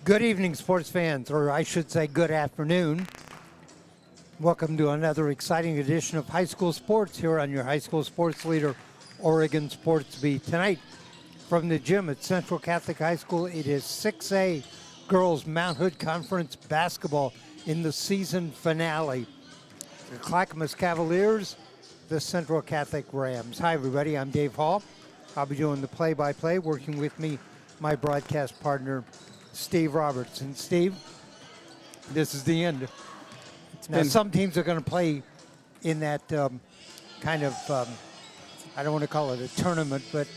Good evening, sports fans, or I should say good afternoon. Welcome to another exciting edition of High School Sports here on your high school sports leader, Oregon Sports Beat. Tonight, from the gym at Central Catholic High School, it is 6A Girls Mount Hood Conference basketball in the season finale. The Clackamas Cavaliers, the Central Catholic Rams. Hi, everybody. I'm Dave Hall. I'll be doing the play-by-play, working with me, my broadcast partner, Steve Roberts. And Steve, this is the end. Now, some teams are going to play in that kind of, I don't want to call it a tournament, but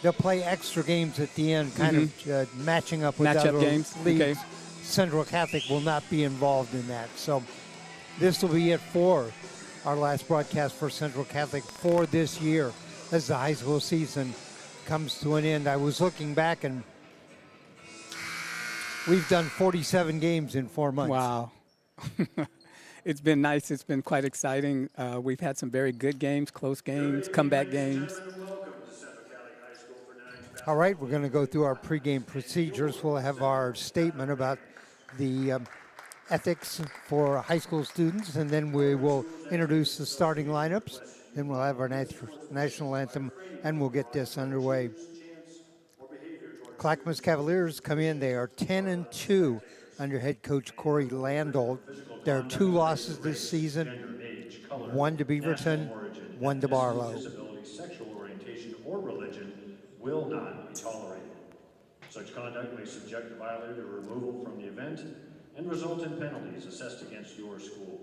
they'll play extra games at the end, kind of matching up with other games. leagues. Okay. Central Catholic will not be involved in that. So this will be it for our last broadcast for Central Catholic for this year as the high school season comes to an end. I was looking back, and we've done 47 games in 4 months. Wow. It's been nice. It's been quite exciting. We've had some very good games, close games, comeback games. All right, we're going to go through our pregame procedures. We'll have our statement about the ethics for high school students, and then we will introduce the starting lineups. Then we'll have our national anthem, and we'll get this underway. Clackamas Cavaliers come in. They are 10-2 under head coach Corey Landolt. There are 2 losses this season, 1 to Beaverton, 1 to Barlow. Disability, sexual orientation, or religion will not be tolerated. Such conduct may subject the violator to removal from the event and result in penalties assessed against your school.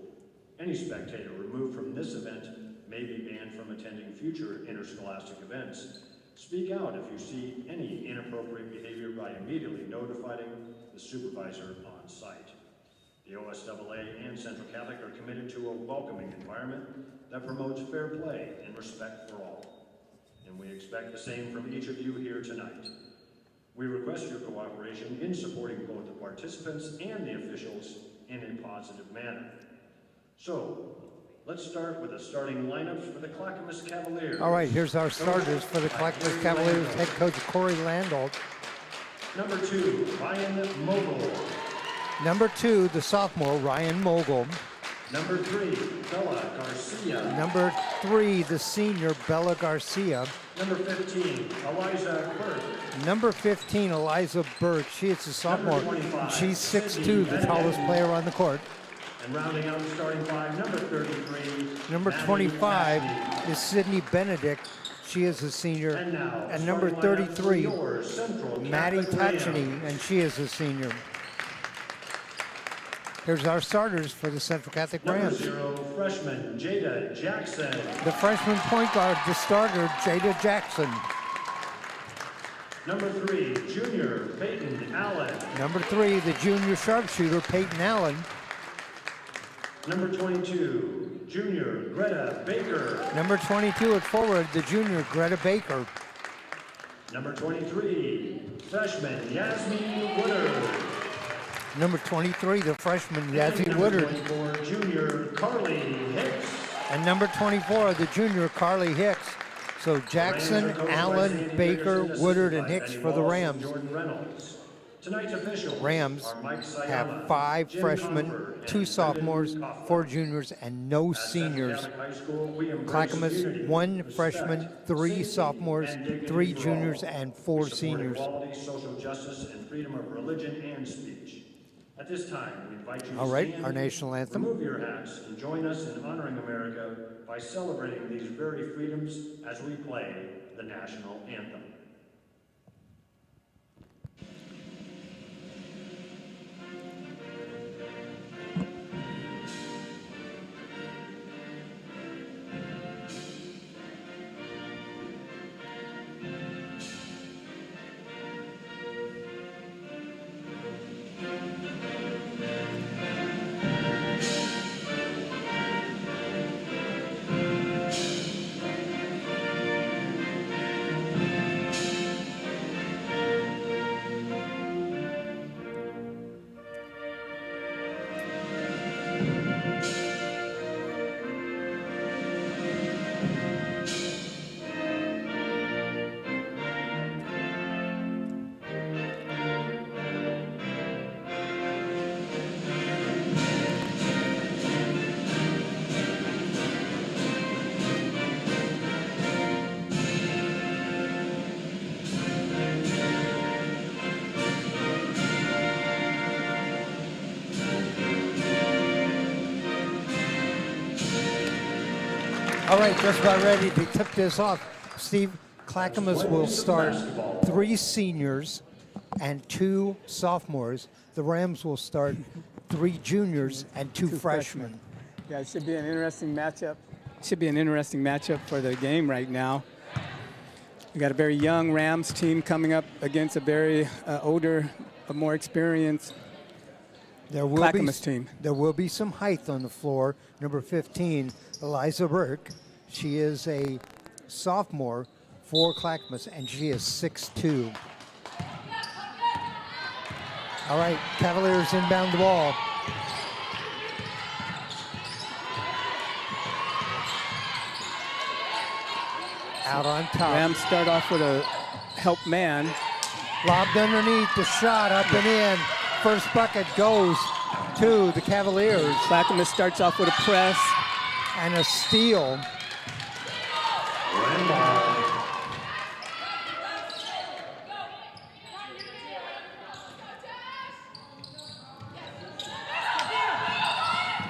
Any spectator removed from this event may be banned from attending future interscholastic events. Speak out if you see any inappropriate behavior by immediately notifying the supervisor on site. The OSAA and Central Catholic are committed to a welcoming environment that promotes fair play and respect for all. And we expect the same from each of you here tonight. We request your cooperation in supporting both the participants and the officials in a positive manner. So, let's start with the starting lineups for the Clackamas Cavaliers. All right, here's our starters for the Clackamas Cavaliers. Head coach Corey Landolt. Number 2, Ryan Mogul. Number 2, the sophomore, Ryan Mogul. Number 3, Bella Garcia. Number 3, the senior, Bella Garcia. Number 15, Eliza Burke. Number 15, Eliza Burke. She is a sophomore. She's 6'2", the tallest player on the court. And rounding out the starting 5, number 33. Number 25 is Sydney Benedict. She is a senior. And number 33, Maddie Tacheny, and she is a senior. Here's our starters for the Central Catholic Rams. Number 0, freshman Jada Jackson. The freshman point guard, the starter, Jada Jackson. Number 3, junior Peyton Allen. Number 3, the junior sharpshooter, Peyton Allen. Number 22, junior Greta Baker. Number 22 at forward, the junior Greta Baker. Number 23, freshman Yasmin Woodard. Number 23, the freshman Yazzie Woodard. Number 24, junior Carly Hicks. And number 24, the junior Carly Hicks. So Jackson, Allen, Baker, Woodard, and Hicks for the Rams. Tonight's officials Rams have 5 freshmen, 2 sophomores, 4 juniors, and no seniors. Clackamas, 1 freshman, 3 sophomores, 3 juniors, and 4 seniors. Social justice and freedom of religion and speech. At this time, we invite you to All right, stand, our national anthem. remove your hats, and join us in honoring America by celebrating these very freedoms as we play the national anthem. right, just about ready to tip this off. Steve, Clackamas will start 3 seniors and 2 sophomores. The Rams will start 3 juniors and 2 freshmen. Yeah, it should be an interesting matchup. Should be an interesting matchup for the game right now. We got a very young Rams team coming up against a very older, more experienced Clackamas team. There will be some height on the floor. Number 15, Eliza Burke. She is a sophomore for Clackamas, and she is 6'2". All right, Cavaliers inbound the ball. Out on top. Rams start off with a help man. Lobbed underneath, the shot up and in. First bucket goes to the Cavaliers. Clackamas starts off with a press. And a steal.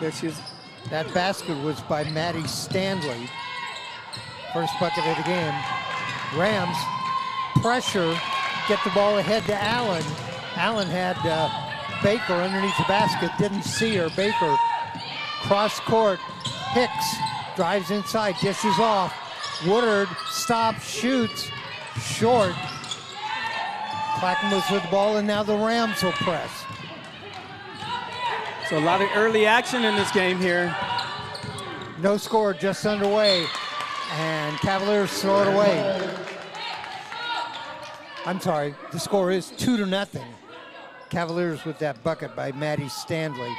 There she is. That basket was by Maddie Stanley. First bucket of the game. Rams pressure, get the ball ahead to Allen. Allen had Baker underneath the basket, didn't see her. Baker cross court. Hicks drives inside, dishes off. Woodard stops, shoots, short. Clackamas with the ball, and now the Rams will press. So a lot of early action in this game here. No score, just underway, and Cavaliers throw it away. I'm sorry, the score is 2-0. Cavaliers with that bucket by Maddie Stanley.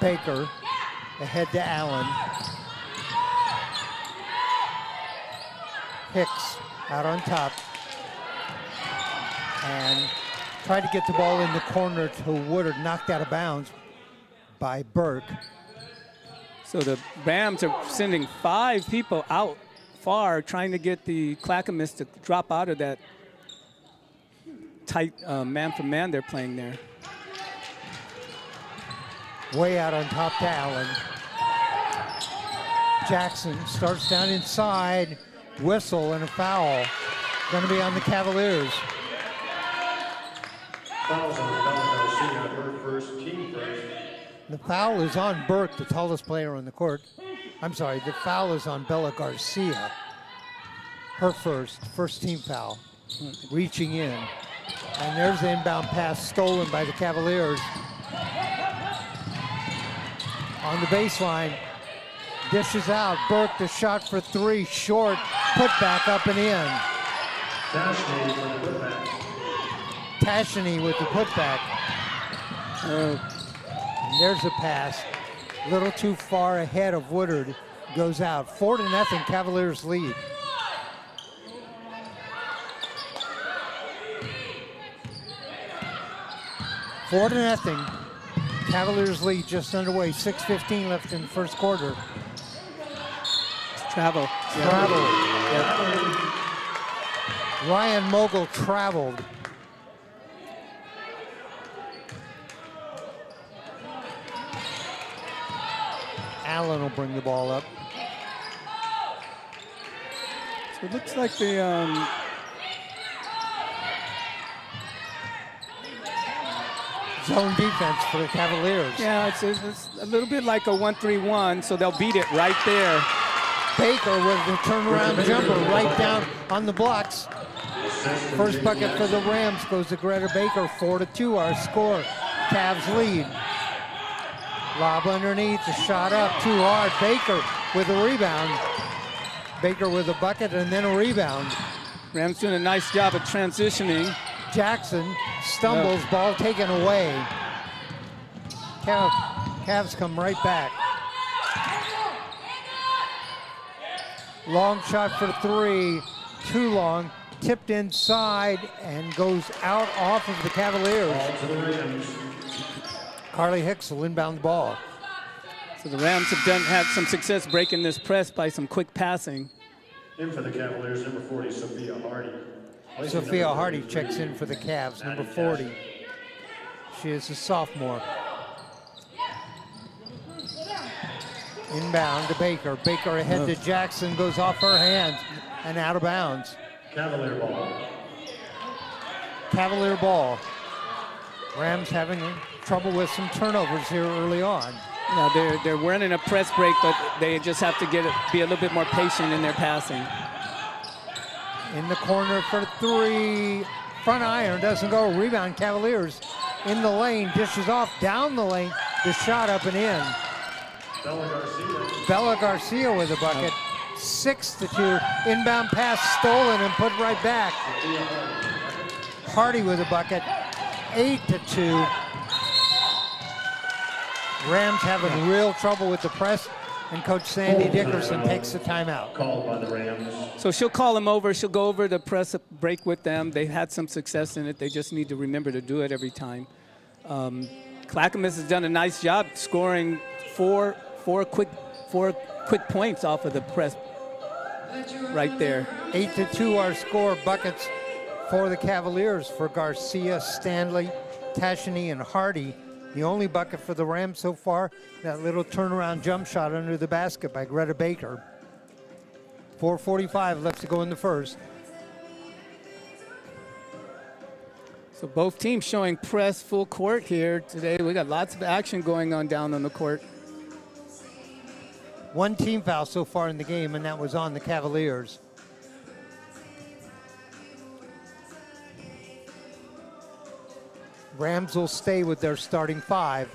Baker ahead to Allen. Hicks out on top. And tried to get the ball in the corner to Woodard, knocked out of bounds by Burke. So the Rams are sending 5 people out far, trying to get the Clackamas to drop out of that tight man-for-man they're playing there. Way out on top to Allen. Jackson starts down inside. Whistle and a foul. Going to be on the Cavaliers. Fouls on Bella Garcia, her first, team first. The foul is on Burke, the tallest player on the court. I'm sorry, the foul is on Bella Garcia. Her first team foul. Reaching in. And there's the inbound pass stolen by the Cavaliers. On the baseline, dishes out. Burke, the shot for 3, short, put back up and in. Dashney for the putback. Tashney with the putback. And there's a pass. A little too far ahead of Woodard. Goes out. 4-0, Cavaliers lead. Four to nothing. Cavaliers lead just underway. 6:15 left in the first quarter. Travel. Travel. Ryan Mogul traveled. Allen will bring the ball up. So it looks like the Zone defense for the Cavaliers. yeah, it's a little bit like a 1-3-1, so they'll beat it right there. Baker with the turnaround jumper right down on the blocks. First bucket for the Rams goes to Greta Baker. 4-2 our score. Cavs lead. Lob underneath, the shot up, too hard. Baker with a rebound. Baker with a bucket and then a rebound. Rams doing a nice job of transitioning. Jackson stumbles, ball taken away. Cavs come right back. Long shot for 3, too long. Tipped inside and goes out off of the Cavaliers. Carly Hicks will inbound the ball. So the Rams have had some success breaking this press by some quick passing. In for the Cavaliers, number 40, Sophia Hardy. Sophia Hardy checks in for the Cavs, number 40. She is a sophomore. Inbound to Baker. Baker ahead to Jackson, goes off her hands and out of bounds. Cavalier ball. Cavalier ball. Rams having trouble with some turnovers here early on. Now they're running a press break, but they just have to be a little bit more patient in their passing. In the corner for three. Front iron doesn't go. Rebound Cavaliers in the lane. Dishes off down the lane. The shot up and in. Bella Garcia with a bucket. 6-2. Inbound pass stolen and put right back. Hardy with a bucket. 8-2. Rams having real trouble with the press, and Coach Sandy Dickerson takes the timeout. Called by the Rams. So she'll call them over. She'll go over the press break with them. They've had some success in it. They just need to remember to do it every time. Clackamas has done a nice job scoring four quick points off of the press right there. 8-2 our score. Buckets for the Cavaliers for Garcia, Stanley, Tashini, and Hardy. The only bucket for the Rams so far, that little turnaround jump shot under the basket by Greta Baker. 4:45 left to go in the first. So both teams showing press full court here today. We got lots of action going on down on the court. One team foul so far in the game, and that was on the Cavaliers. Rams will stay with their starting five.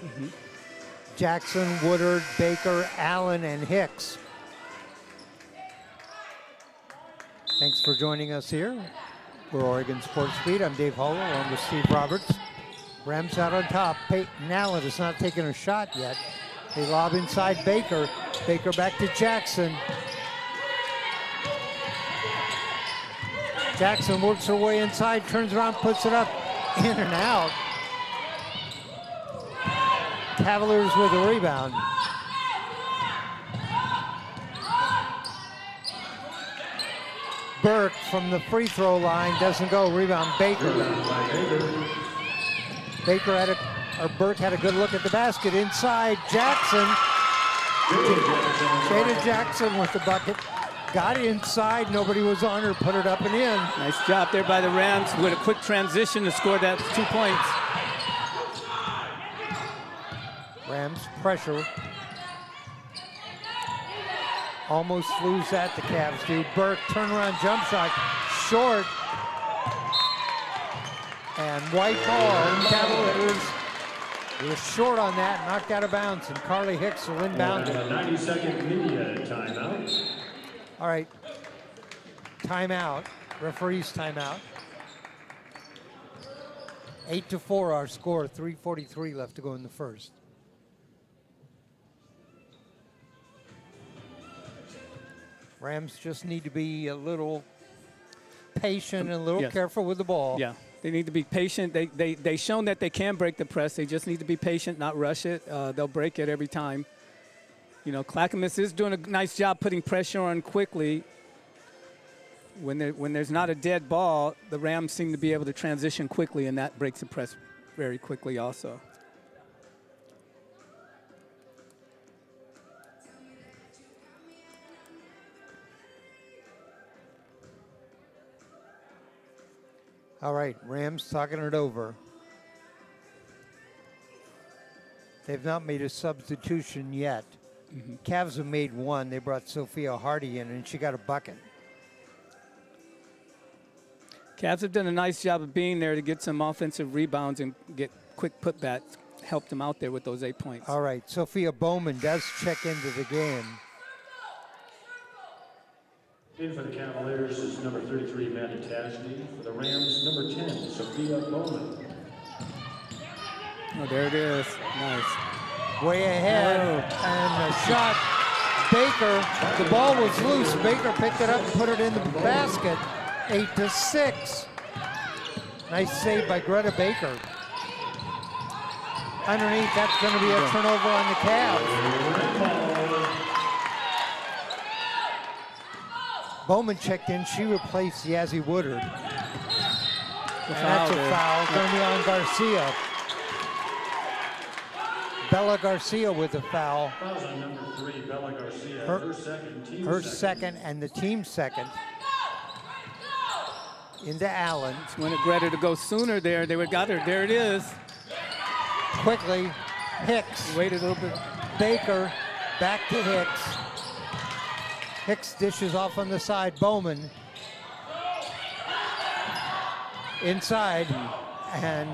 Jackson, Woodard, Baker, Allen, and Hicks. Thanks for joining us here. We're Oregon Sports Beat. I'm Dave Hull along with Steve Roberts. Rams out on top. Peyton Allen has not taken a shot yet. They lob inside Baker. Baker back to Jackson. Jackson works her way inside, turns around, puts it up, in and out. Cavaliers with a rebound. Burke from the free throw line doesn't go. Rebound Baker. Burke had a good look at the basket. Inside Jackson. Jada Jackson with the bucket. Got inside. Nobody was on her. Put it up and in. Nice job there by the Rams with a quick transition to score that 2 points. Rams pressure. Almost lose that, the Cavs do. Burke, turnaround jump shot, short. And white ball, Cavaliers. He was short on that, knocked out of bounds, and Carly Hicks will inbound it. 90-second media timeout. All right, timeout, referee's timeout. 8-4 our score, 3:43 left to go in the first. Rams just need to be a little patient and a little careful with the ball. Yeah, they need to be patient. They've shown that they can break the press. They just need to be patient, not rush it. They'll break it every time. You know, Clackamas is doing a nice job putting pressure on quickly. When there's not a dead ball, the Rams seem to be able to transition quickly, and that breaks the press very quickly also. All right, Rams talking it over. They've not made a substitution yet. Cavs have made one. They brought Sophia Hardy in, and she got a bucket. Cavs have done a nice job of being there to get some offensive rebounds and get quick putbacks. Helped them out there with those 8 points. All right, Sophia Bowman does check into the game. In for the Cavaliers is number 33, Amanda Tashney. For the Rams, number 10, Sophia Bowman. Oh, there it is. Nice. Way ahead, and a shot. Baker, the ball was loose. Baker picked it up and put it in the basket. 8-6. Nice save by Greta Baker. Underneath, that's going to be a turnover on the Cavs. Bowman checked in. She replaced Yazzie Woodard. And that's a foul. Going to be on Garcia. Bella Garcia with a foul. Fouls on number 3, Bella Garcia, Her- her second, team Her second. second and the team second. Into Allen. Wanted Greta to go sooner there. They would got her. There it is. Quickly, Hicks. Wait a little bit. Baker, back to Hicks. Hicks dishes off on the side. Bowman. Inside. And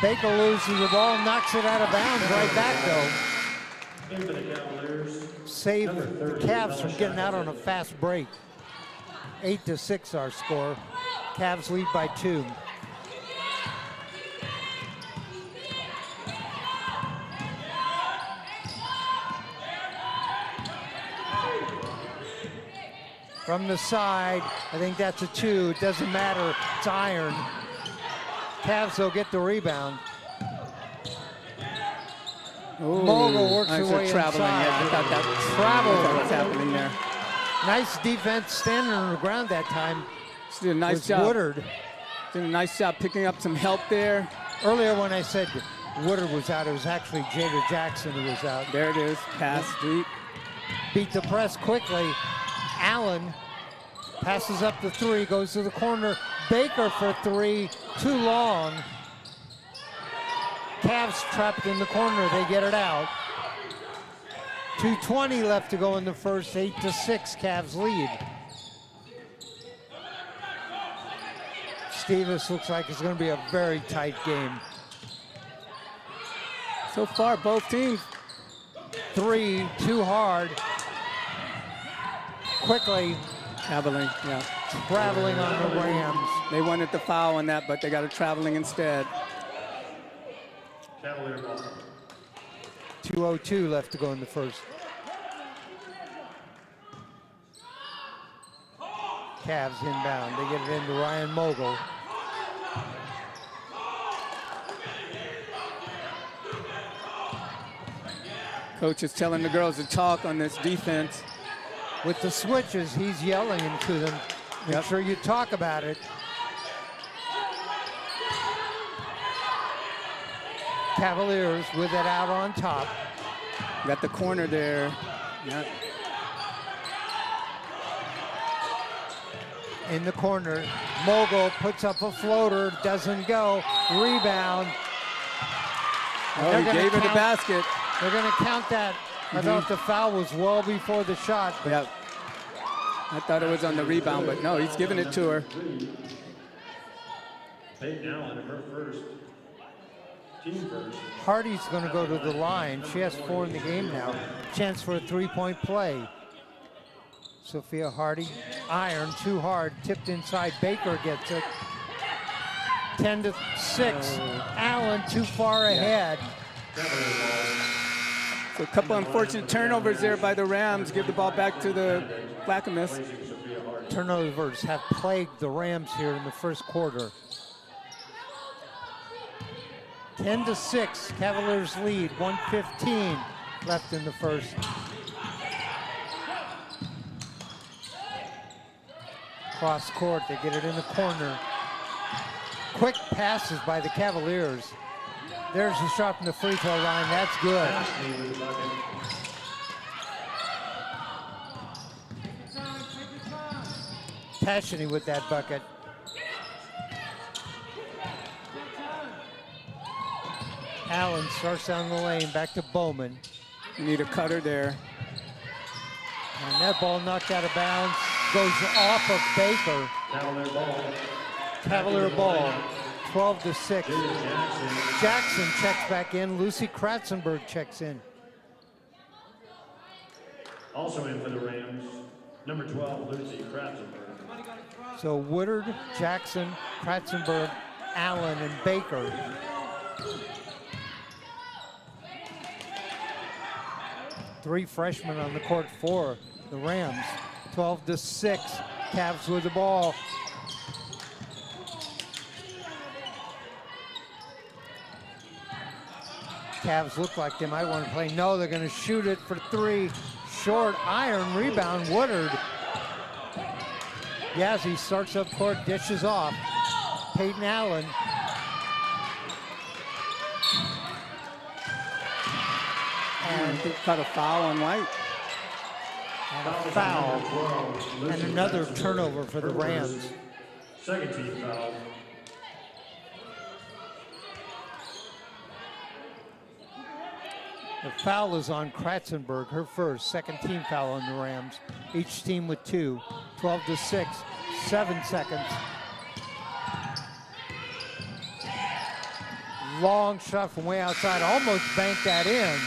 Baker loses the ball, knocks it out of bounds. Right back, though. In for the Cavaliers, Save number the 30, Cavs Bella from getting out on a Shepard. fast break. 8-6 our score. Cavs lead by 2. From the side, I think that's a 2. It doesn't matter. It's iron. Cavs will get the rebound. Ooh, Mogul works her nice way traveling. inside. Yeah, I thought that Travel. I thought was happening there. Nice defense standing on the ground that time. She did a nice Was job. Woodard. Did a nice job picking up some help there. Earlier when I said Woodard was out, it was actually Jada Jackson who was out. There it is. Pass deep. Beat the press quickly. Allen passes up the 3, goes to the corner. Baker for 3, too long. Cavs trapped in the corner, they get it out. 2:20 left to go in the first, 8-6 Cavs lead. Steve, this looks like it's going to be a very tight game. So far, both teams. 3, too hard. Quickly Traveling, yeah. traveling on the Rams. They wanted the foul on that, but they got it traveling instead. Cavalier ball. 2:02 left to go in the first. Cavs inbound. They get it into Ryan Mogul. Coach is telling the girls to talk on this defense. With the switches, he's yelling into them. Make Yep. sure you talk about it. Cavaliers with it out on top. Got the corner there. Yeah. In the corner, Mogul puts up a floater, doesn't go. Rebound. Oh, They're he gonna gave her the count- basket. They're going to count that. I thought the foul was well before the shot, but Yeah. I thought it was on the rebound, but no, he's giving it to her. Peyton Allen, her first, team first. Hardy's going to go to the line. She has 4 in the game now. Chance for a 3-point play. Sophia Hardy, iron, too hard, tipped inside. Baker gets it. 10-6. Allen too far ahead. So a couple unfortunate turnovers there by the Rams. Give the ball back to the Clackamas. Turnovers have plagued the Rams here in the first quarter. 10-6, Cavaliers lead, 1:15 left in the first. Cross court, they get it in the corner. Quick passes by the Cavaliers. There's the shot from the free throw line, that's good. Tashany with that bucket. Allen starts down the lane, back to Bowman. You need a cutter there. And that ball knocked out of bounds, goes off of Baker. Cavalier ball. Cavalier ball, 12-6. Jackson. Jackson checks back in, Lucy Kratzenberg checks in. Also in for the Rams, number 12, Lucy Kratzenberg. So Woodard, Jackson, Kratzenberg, Allen, and Baker. Three freshmen on the court for the Rams. 12-6, Cavs with the ball. Cavs look like they might want to play. No, they're going to shoot it for 3. Short, iron, rebound, Woodard. Yazzie starts up court, dishes off. Peyton Allen. I think caught a foul on White. And a foul. And another turnover for the Rams. Second team foul. The foul is on Kratzenberg, her first. Second team foul on the Rams. Each team with 2. 12-6, 7 seconds. Long shot from way outside, almost banked that in.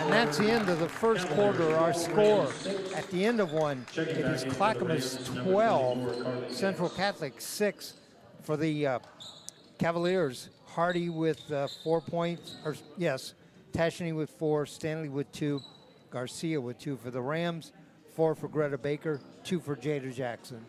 And that's the end of the first quarter, our score. At the end of one, it is Clackamas 12, Central Catholic 6 for the Cavaliers. Hardy with 4 points, or yes, Tashany with 4, Stanley with 2, Garcia with 2 for the Rams, 4 for Greta Baker, 2 for Jada Jackson.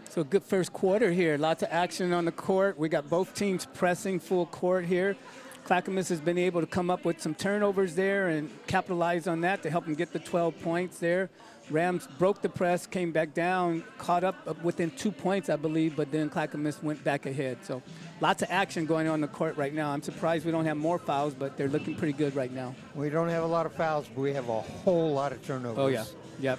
So good first quarter here. Lots of action on the court. We got both teams pressing full court here. Clackamas has been able to come up with some turnovers there and capitalize on that to help them get the 12 points there. Rams broke the press, came back down, caught up within 2 points, I believe, but then Clackamas went back ahead. So lots of action going on the court right now. I'm surprised we don't have more fouls, but they're looking pretty good right now. We don't have a lot of fouls, but we have a whole lot of turnovers. Oh, yeah. Yep.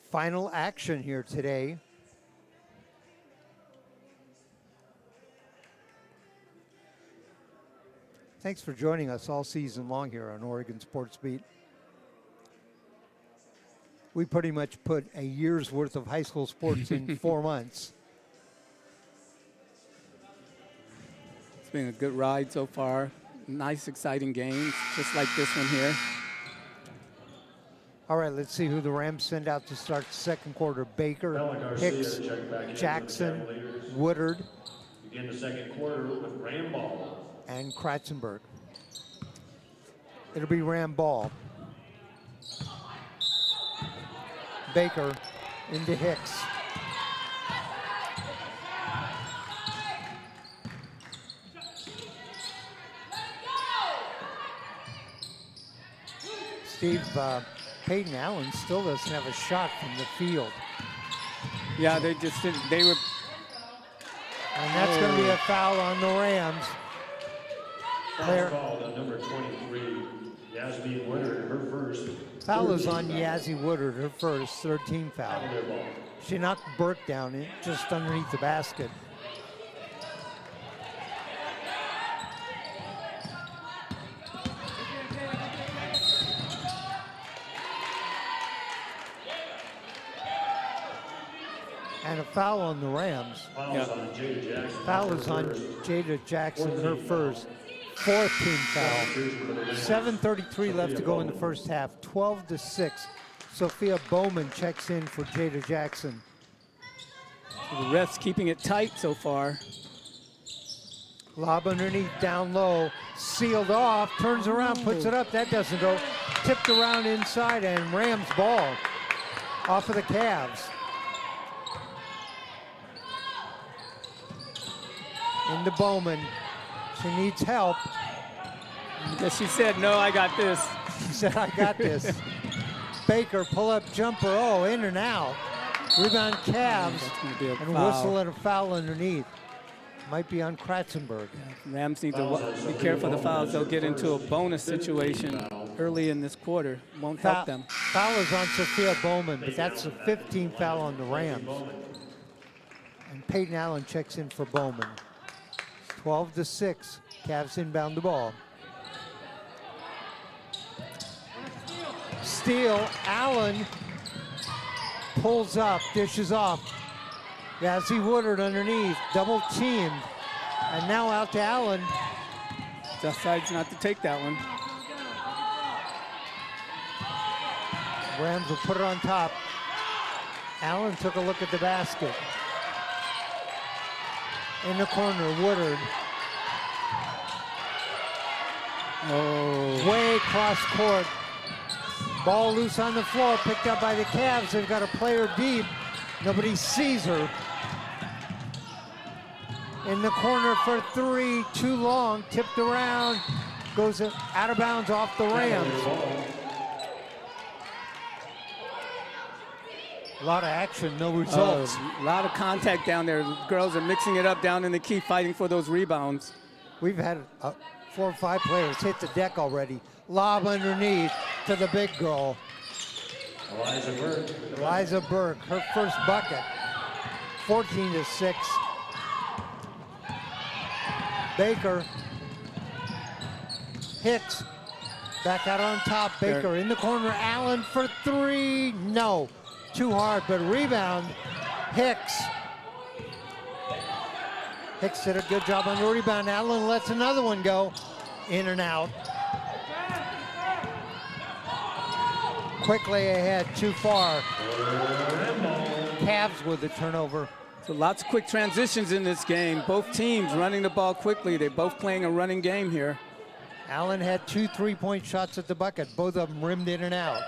Final action here today. Thanks for joining us all season long here on Oregon Sports Beat. We pretty much put a year's worth of high school sports in 4 months. It's been a good ride so far. Nice, exciting games, just like this one here. All right, let's see who the Rams send out to start the second quarter. Baker, Hicks, Jackson, Woodard. Begin the second quarter with Ram ball. And Kratzenberg. It'll be Ram ball. Baker into Hicks. Steve, Peyton Allen still doesn't have a shot from the field. Yeah, they just didn't. They were. And that's going to be a foul on the Rams. Foul called on number 23, Yasmin Woodard, her first. Foul is on Yazzie Woodard, her first, third team foul. She knocked Burke down just underneath the basket. And a foul on the Rams. Foul is on Jada Jackson, her first. Fourth team foul. 7:33 left to go in the first half. 12-6. Sophia Bowman checks in for Jada Jackson. So the refs keeping it tight so far. Lob underneath, down low, sealed off, turns around, puts it up. That doesn't go. Tipped around inside, and Rams ball off of the Cavs. Into Bowman. She needs help. Because she said, no, I got this. She said, I got this. Baker, pull-up jumper. Oh, in and out. Rebound Cavs. And whistle and a foul underneath. Might be on Kratzenberg. Yeah, Rams need to be careful of the fouls. They'll get into a bonus situation early in this quarter. Won't help them. Foul is on Sophia Bowman, but that's the 15th foul on the Rams. And Peyton Allen checks in for Bowman. 12-6. Cavs inbound the ball. Steal. Allen pulls up, dishes off. Yazzie Woodard underneath, double teamed. And now out to Allen. Decides not to take that one. Rams will put it on top. Allen took a look at the basket. In the corner, Woodard. Oh. Way cross court. Ball loose on the floor, picked up by the Cavs. They've got a player deep. Nobody sees her. In the corner for three, too long, tipped around, goes out of bounds off the Rams. A lot of action, no results. A lot of contact down there. The girls are mixing it up down in the key, fighting for those rebounds. We've had 4 or 5 players hit the deck already. Lob underneath to the big girl. Eliza Burke, her first bucket. 14-6. Baker. Hicks back out on top. Baker in the corner. Allen for 3. No. Too hard, but rebound. Hicks. Hicks did a good job on the rebound. Allen lets another one go. In and out. Quickly ahead, too far. Cavs with the turnover. So lots of quick transitions in this game. Both teams running the ball quickly. They're both playing a running game here. Allen had 2 3-point shots at the bucket. Both of them rimmed in and out.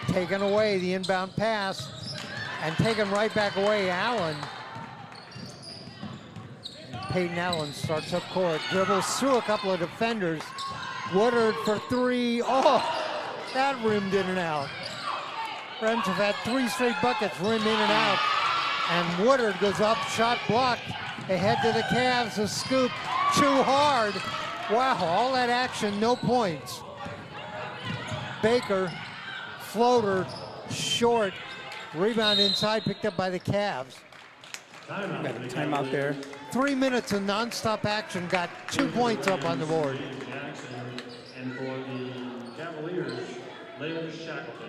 Taken away, the inbound pass, and taken right back away, Allen. Peyton Allen starts up court, dribbles through a couple of defenders. Woodard for 3. Oh, that rimmed in and out. Rams have had 3 straight buckets rim in and out. And Woodard goes up, shot blocked. Ahead to the Cavs, a scoop, too hard. Wow, all that action, no points. Baker, floater, short. Rebound inside, picked up by the Cavs. Got a timeout there. 3 minutes of nonstop action, got 2 points up on the board. And for the Cavaliers, Layla Shackleton.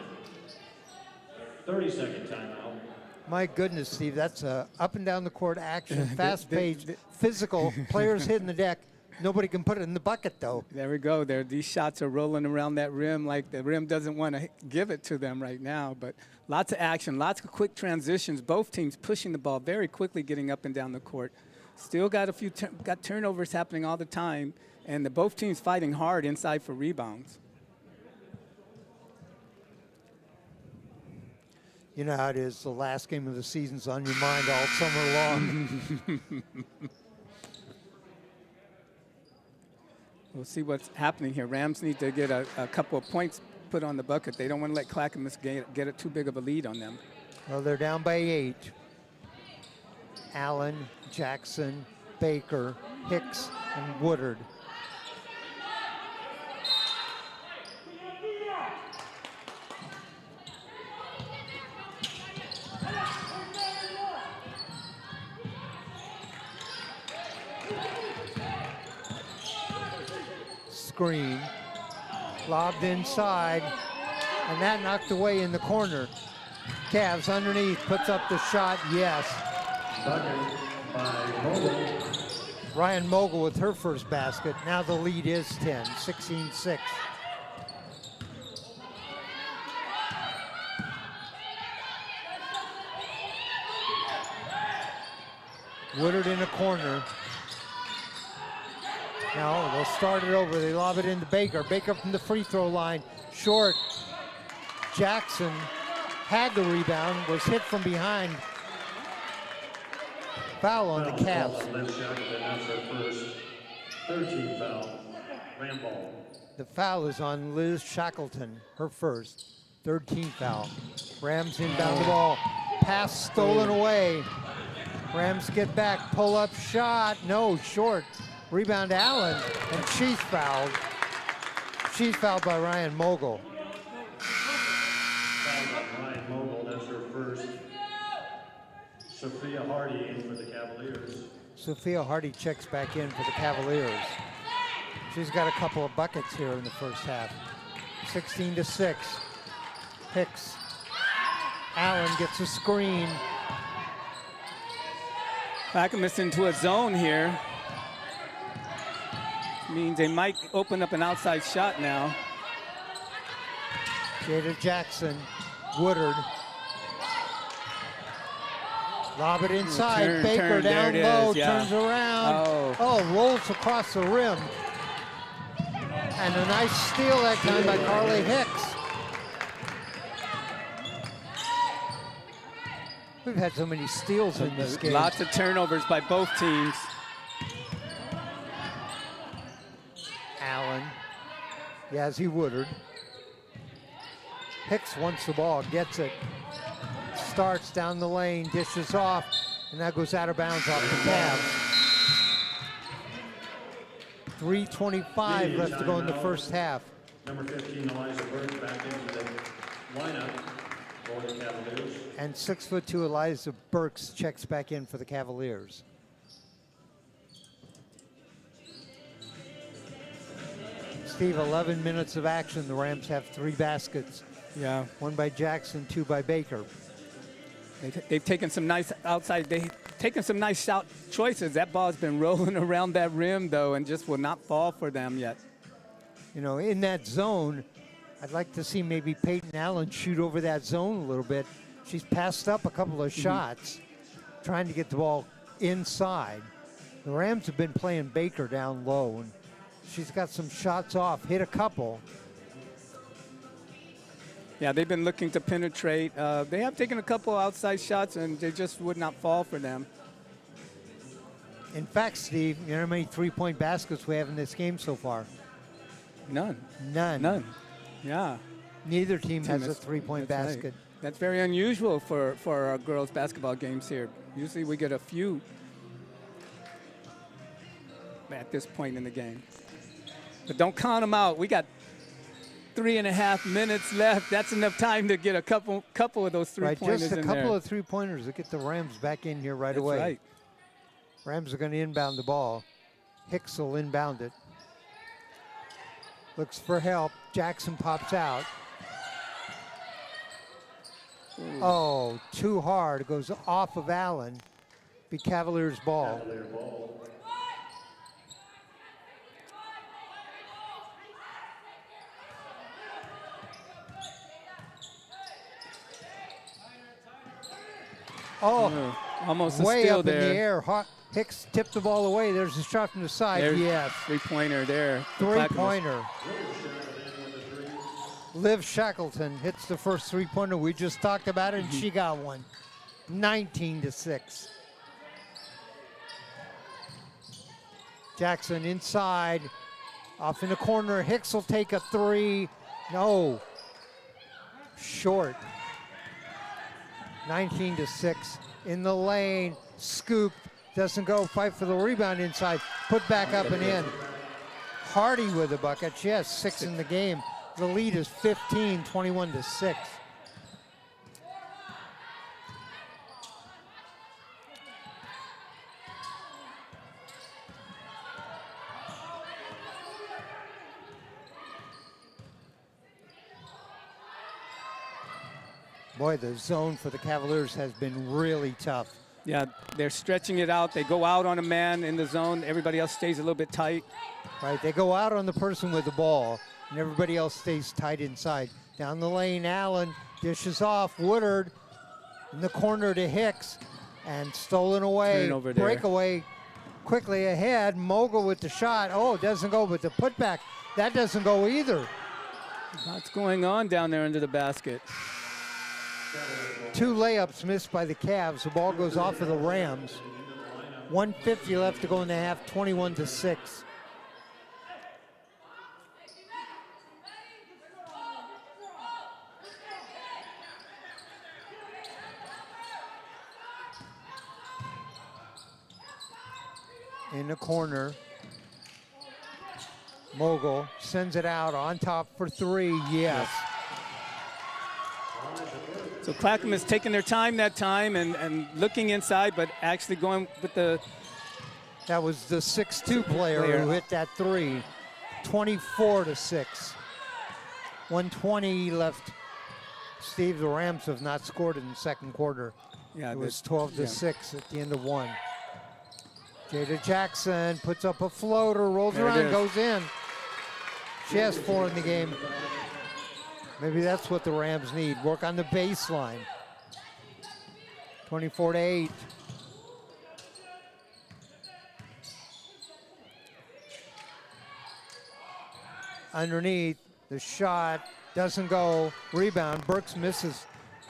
30-second timeout. My goodness, Steve, that's up and down the court action, fast-paced, physical, players hitting the deck. Nobody can put it in the bucket, though. There we go. These shots are rolling around that rim like the rim doesn't want to give it to them right now. But lots of action, lots of quick transitions. Both teams pushing the ball very quickly, getting up and down the court. Still got a few got turnovers happening all the time, and both teams fighting hard inside for rebounds. You know how it is. The last game of the season's on your mind all summer long. We'll see what's happening here. Rams need to get a couple of points put on the bucket. They don't want to let Clackamas get a too big of a lead on them. Well, they're down by 8. Allen, Jackson, Baker, Hicks, and Woodard. Screen, lobbed inside, and that knocked away in the corner. Cavs underneath, puts up the shot, yes. Ryan Mogul with her first basket. Now the lead is 10, 16-6. Woodard in a corner. Now they'll start it over. They lob it into Baker. Baker from the free throw line. Short. Jackson had the rebound, was hit from behind. Foul on the Cavs. The foul is on Liz Shackleton, her first. 13th foul. Rams inbound the ball. Pass stolen away. Rams get back. Pull up shot. No, short. Rebound Allen, and she's fouled. She's fouled by Ryan Mogul. Ryan Mogul, that's her first. Sophia Hardy in for the Cavaliers. Sophia Hardy checks back in for the Cavaliers. She's got a couple of buckets here in the first half. 16-6. Hicks. Allen gets a screen. Clackamas into a zone here. Means they might open up an outside shot now. Jada Jackson, Woodard. Lob it inside, Baker down low, turns around. Oh, rolls across the rim. And a nice steal that time by Carly Hicks. We've had so many steals in this game. Lots of turnovers by both teams. Allen, Yazzie Woodard. Hicks wants the ball, gets it. Starts down the lane, dishes off, and that goes out of bounds off the Cavs. 3:25 left to go in the first half. Number 15, Eliza Burke, back into the lineup for the Cavaliers. And 6'2" Eliza Burks checks back in for the Cavaliers. Steve, 11 minutes of action. The Rams have 3 baskets. Yeah. 1 by Jackson, 2 by Baker. They've taken some nice outside. They've taken some nice shot choices. That ball's been rolling around that rim, though, and just will not fall for them yet. You know, in that zone, I'd like to see maybe Peyton Allen shoot over that zone a little bit. She's passed up a couple of shots, trying to get the ball inside. The Rams have been playing Baker down low, and she's got some shots off, hit a couple. Yeah, they've been looking to penetrate. They have taken a couple outside shots, and they just would not fall for them. In fact, Steve, you know how many three-point baskets we have in this game so far? None. None. Yeah. Neither team has a three-point That's basket. right. That's very unusual for our girls' basketball games here. Usually we get a few at this point in the game. But don't count them out. We got 3.5 minutes left. That's enough time to get a couple of those three-pointers in there. Just a couple of three-pointers to get the Rams back in here right away. That's right. Rams are going to inbound the ball. Hicks will inbound it. Looks for help. Jackson pops out. Ooh. Oh, too hard. It goes off of Allen. Be Cavaliers ball. Cavalier ball. Oh, almost a way steal up there. In the air. Hicks tipped the ball away. There's a shot from the side. There's yes. Three-pointer there. Three-pointer. Liv Shackleton hits the first three-pointer. We just talked about it, and she got one. 19-6. Jackson inside. Off in the corner. Hicks will take a three. No. Short. 19-6. In the lane. Scoop. Doesn't go. Fight for the rebound inside. Put back up and in. Hardy with a bucket. She has 6 in the game. The lead is 15, 21-6. Boy, the zone for the Cavaliers has been really tough. Yeah, they're stretching it out. They go out on a man in the zone. Everybody else stays a little bit tight. Right, they go out on the person with the ball, and everybody else stays tight inside. Down the lane, Allen dishes off. Woodard in the corner to Hicks, and stolen away. Turnover there. Breakaway quickly ahead. Mogul with the shot. Oh, it doesn't go, but the putback, that doesn't go either. What's going on down there under the basket? 2 layups missed by the Cavs. The ball goes off of the Rams. 1:50 left to go in the half, 21-6. In the corner, Mogul sends it out on top for 3. Yes. So Clackamas taking their time that time and looking inside, but actually going with the... That was the 6'2" player who hit that 3. 24-6. 1:20 left. Steve, the Rams have not scored in the second quarter. Yeah, it was 12-6 at the end of 1. Jada Jackson puts up a floater, rolls around, goes in. She has 4 in the game. Maybe that's what the Rams need. Work on the baseline. 24-8. Underneath, the shot doesn't go. Rebound. Burks misses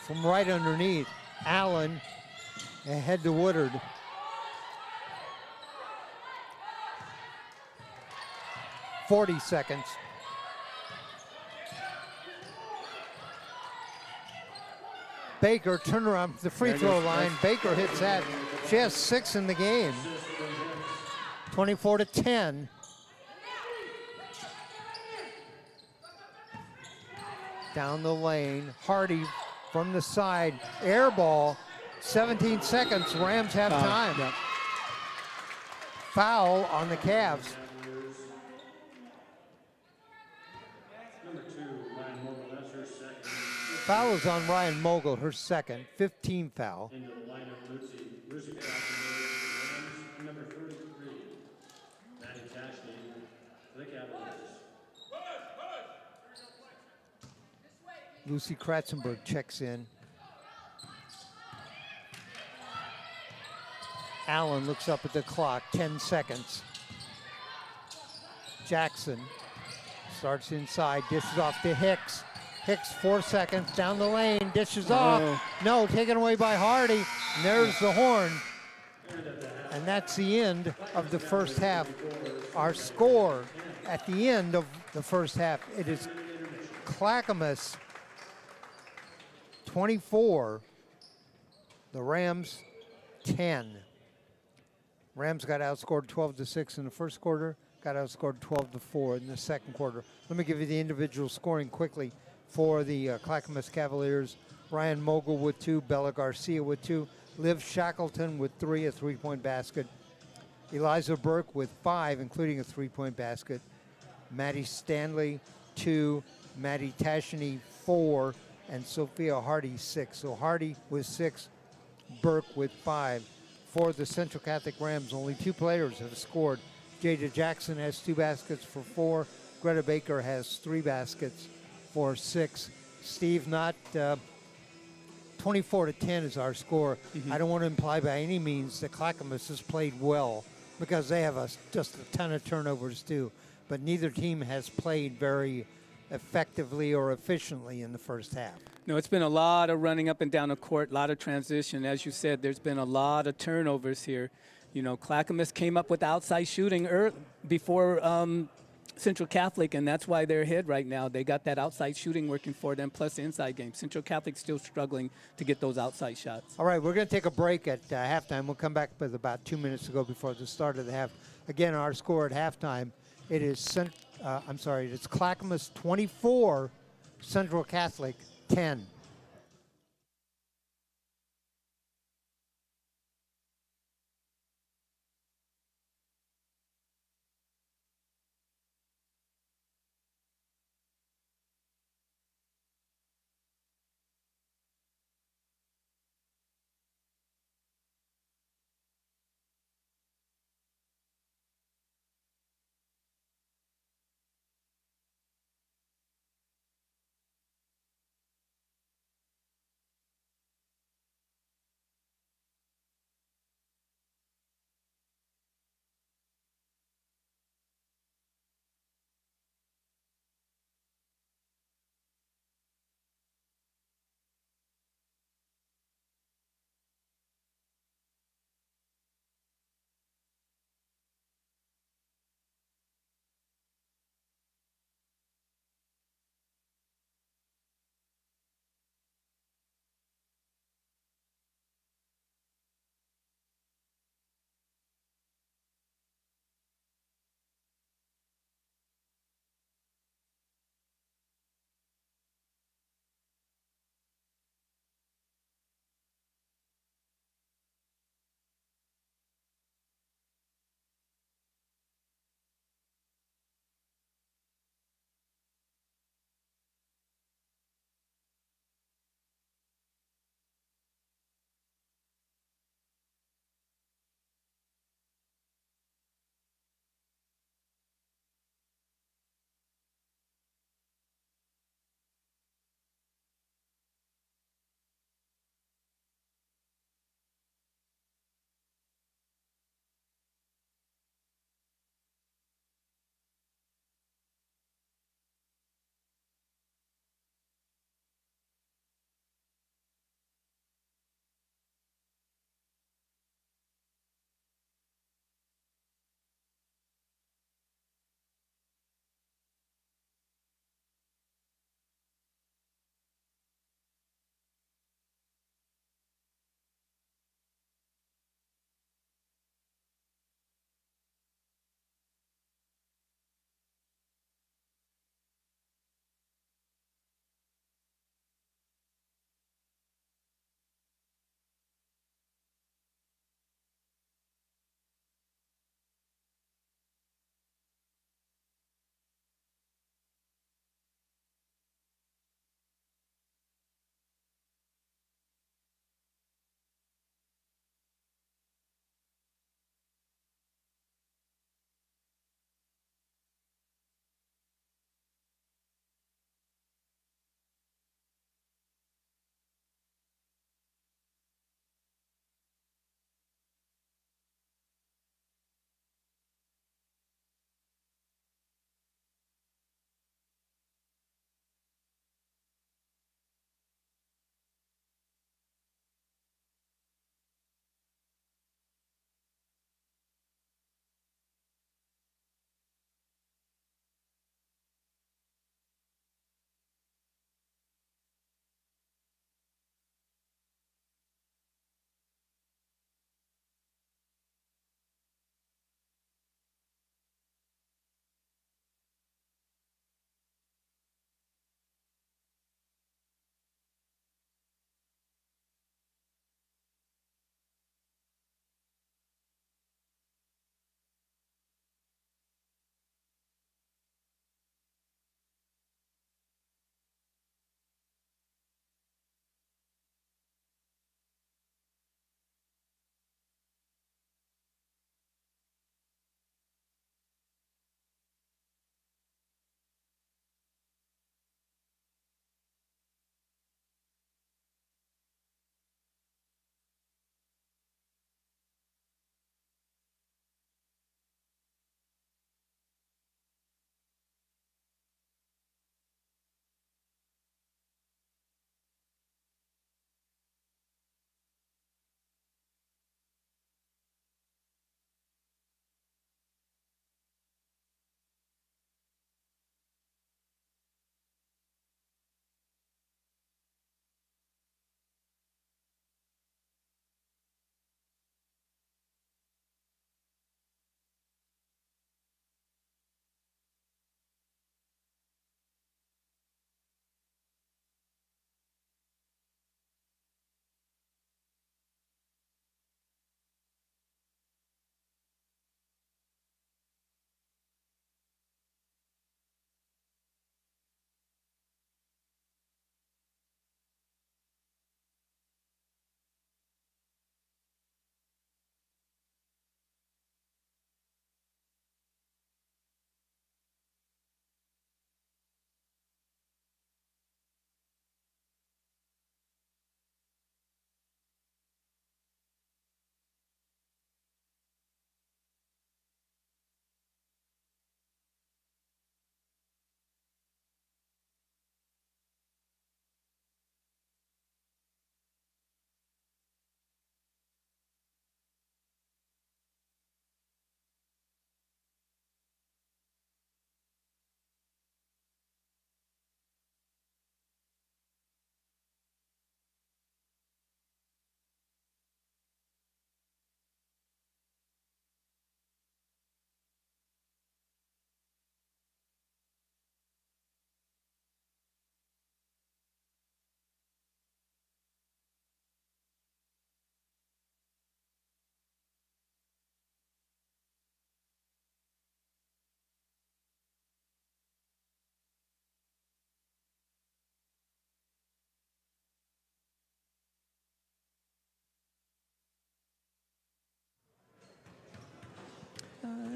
from right underneath. Allen ahead to Woodard. Baker, turnaround, the free There it throw is. line. Baker hits that. She has 6 in the game. 24-10. Down the lane, Hardy from the side, air ball, 17 seconds, Rams have time. Yeah. Foul on the Cavs. Number 2, Ryan Morgan, that's her second. Foul is on Ryan Mogul, her second, 15 foul. Into the lineup, Lucy Clackamas, Rams, and number 33, Maddie Tashney, for the Cavaliers. Lucy Kratzenberg checks in. Allen looks up at the clock, 10 seconds. Jackson starts inside, dishes off to Hicks. Hicks, 4 seconds, down the lane, dishes off. No, taken away by Hardy. And there's the horn. And that's the end of the first half. Our score at the end of the first half, it is Clackamas 24, the Rams 10. Rams got outscored 12-6 in the first quarter, got outscored 12-4 in the second quarter. Let me give you the individual scoring quickly for the Clackamas Cavaliers. Ryan Mogul with 2, Bella Garcia with 2, Liv Shackleton with 3, a three-point basket. Eliza Burke with 5, including a three-point basket. Maddie Stanley, 2, Maddie Tashney, 4, and Sophia Hardy, 6. So Hardy with 6, Burke with 5. For the Central Catholic Rams, only 2 players have scored. Jada Jackson has 2 baskets for 4. Greta Baker has 3 baskets for 6. Steve, not 24-10 is our score. I don't want to imply by any means that Clackamas has played well, because they have just a ton of turnovers too. But neither team has played very effectively or efficiently in the first half. No, it's been a lot of running up and down the court, a lot of transition. As you said, there's been a lot of turnovers here. You know, Clackamas came up with outside shooting before Central Catholic, and that's why they're ahead right now. They got that outside shooting working for them, plus the inside game. Central Catholic still struggling to get those outside shots. All right, we're going to take a break at halftime. We'll come back with about 2 minutes to go before the start of the half. Again, our score at halftime, it is it's Clackamas 24, Central Catholic 10.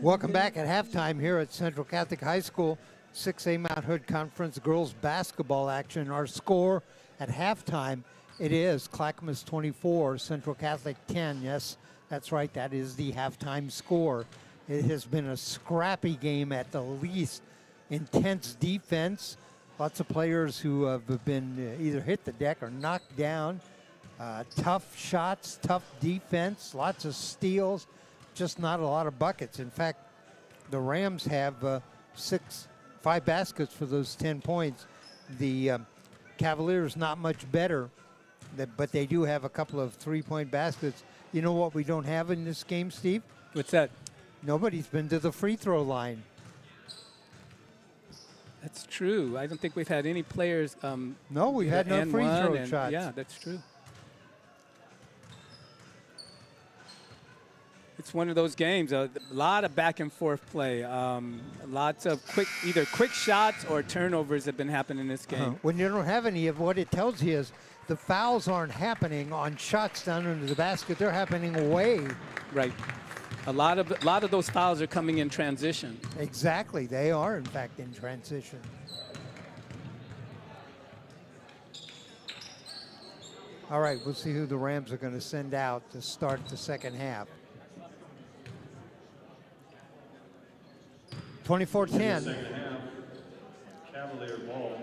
Welcome back at halftime here at Central Catholic High School. 6A Mount Hood Conference girls basketball action. Our score at halftime, it is Clackamas 24, Central Catholic 10. Yes, that's right. That is the halftime score. It has been a scrappy game at the least. Intense defense. Lots of players who have been either hit the deck or knocked down. Tough shots, tough defense, lots of steals, just not a lot of buckets. In fact, the Rams have 5 baskets for those 10 points. The Cavaliers not much better, but they do have a couple of 3-point baskets. You know what we don't have in this game, Steve? What's that? Nobody's been to the free throw line. That's true. I don't think we've had any players. No, we've had no free throw shots. Yeah, that's true. It's one of those games, a lot of back and forth play. Lots of either quick shots or turnovers have been happening in this game. When you don't have any of what it tells you is the fouls aren't happening on shots down into the basket. They're happening away. Right. A lot of those fouls are coming in transition. Exactly. They are, in fact, in transition. All right, we'll see who the Rams are going to send out to start the second half. 24-10. Second half, Cavalier ball.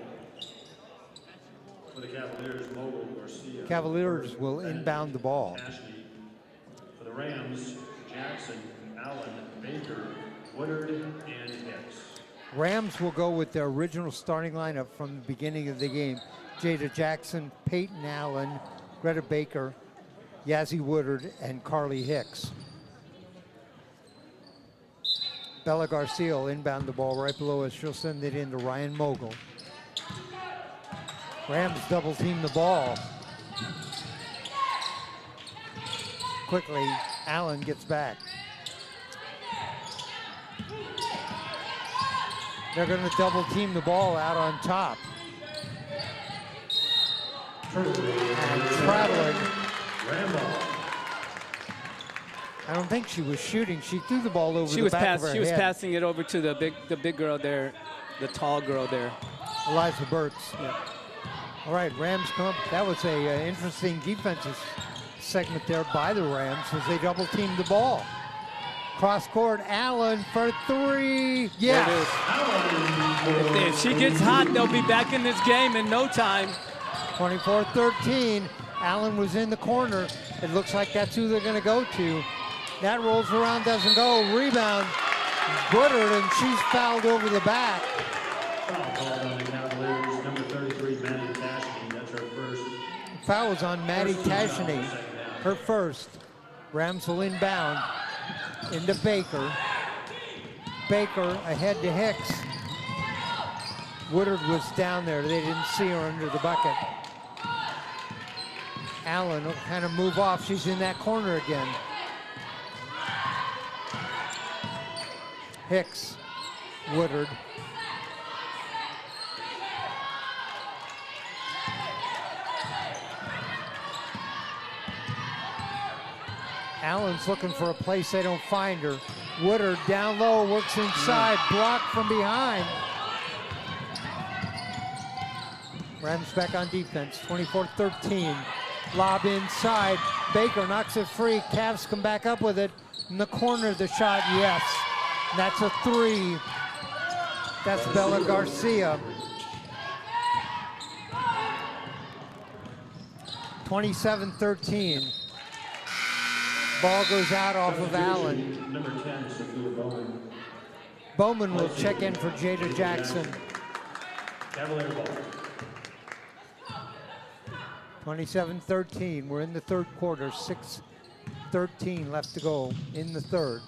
For the Cavaliers, Mogul, Garcia. Cavaliers will inbound the ball. Ashley. For the Rams, Jackson, Allen, Baker, Woodard, and Hicks. Rams will go with their original starting lineup from the beginning of the game. Jada Jackson, Peyton Allen, Greta Baker, Yazzie Woodard, and Carly Hicks. Bella Garcia will inbound the ball right below us. She'll send it in to Ryan Mogul. Rams double team the ball. Quickly, Allen gets back. They're going to double team the ball out on top. And traveling. I don't think she was shooting. She threw the ball over the back of her head. She was passing it over to the big girl there, the tall girl there. Eliza Burks. Yeah. All right, Rams come up. That was a interesting defensive segment there by the Rams as they double teamed the ball. Cross court, Allen for 3. Yeah. There it is. If she gets hot, they'll be back in this game in no time. 24-13. Allen was in the corner. It looks like that's who they're going to go to. That rolls around, doesn't go. Rebound, Woodard, and she's fouled over the back. Foul called on the Cavaliers, number 33, Maddie Tashney. That's her first. Foul was on Maddie Tashney, her first. Rams will inbound into Baker. Baker ahead to Hicks. Woodard was down there. They didn't see her under the bucket. Allen will kind of move off. She's in that corner again. Hicks, Woodard. Allen's looking for a place. They don't find her. Woodard down low, works inside, blocked from behind. Rams back on defense, 24-13. Lob inside, Baker knocks it free. Cavs come back up with it. In the corner, the shot, yes. And that's a 3. That's Bella Garcia. 27-13. Ball goes out off of Allen. Number 10, Sophia Bowman. Bowman will check in for Jada Jackson. Cavalier ball. 27-13. We're in the third quarter. 6:13 left to go in the third.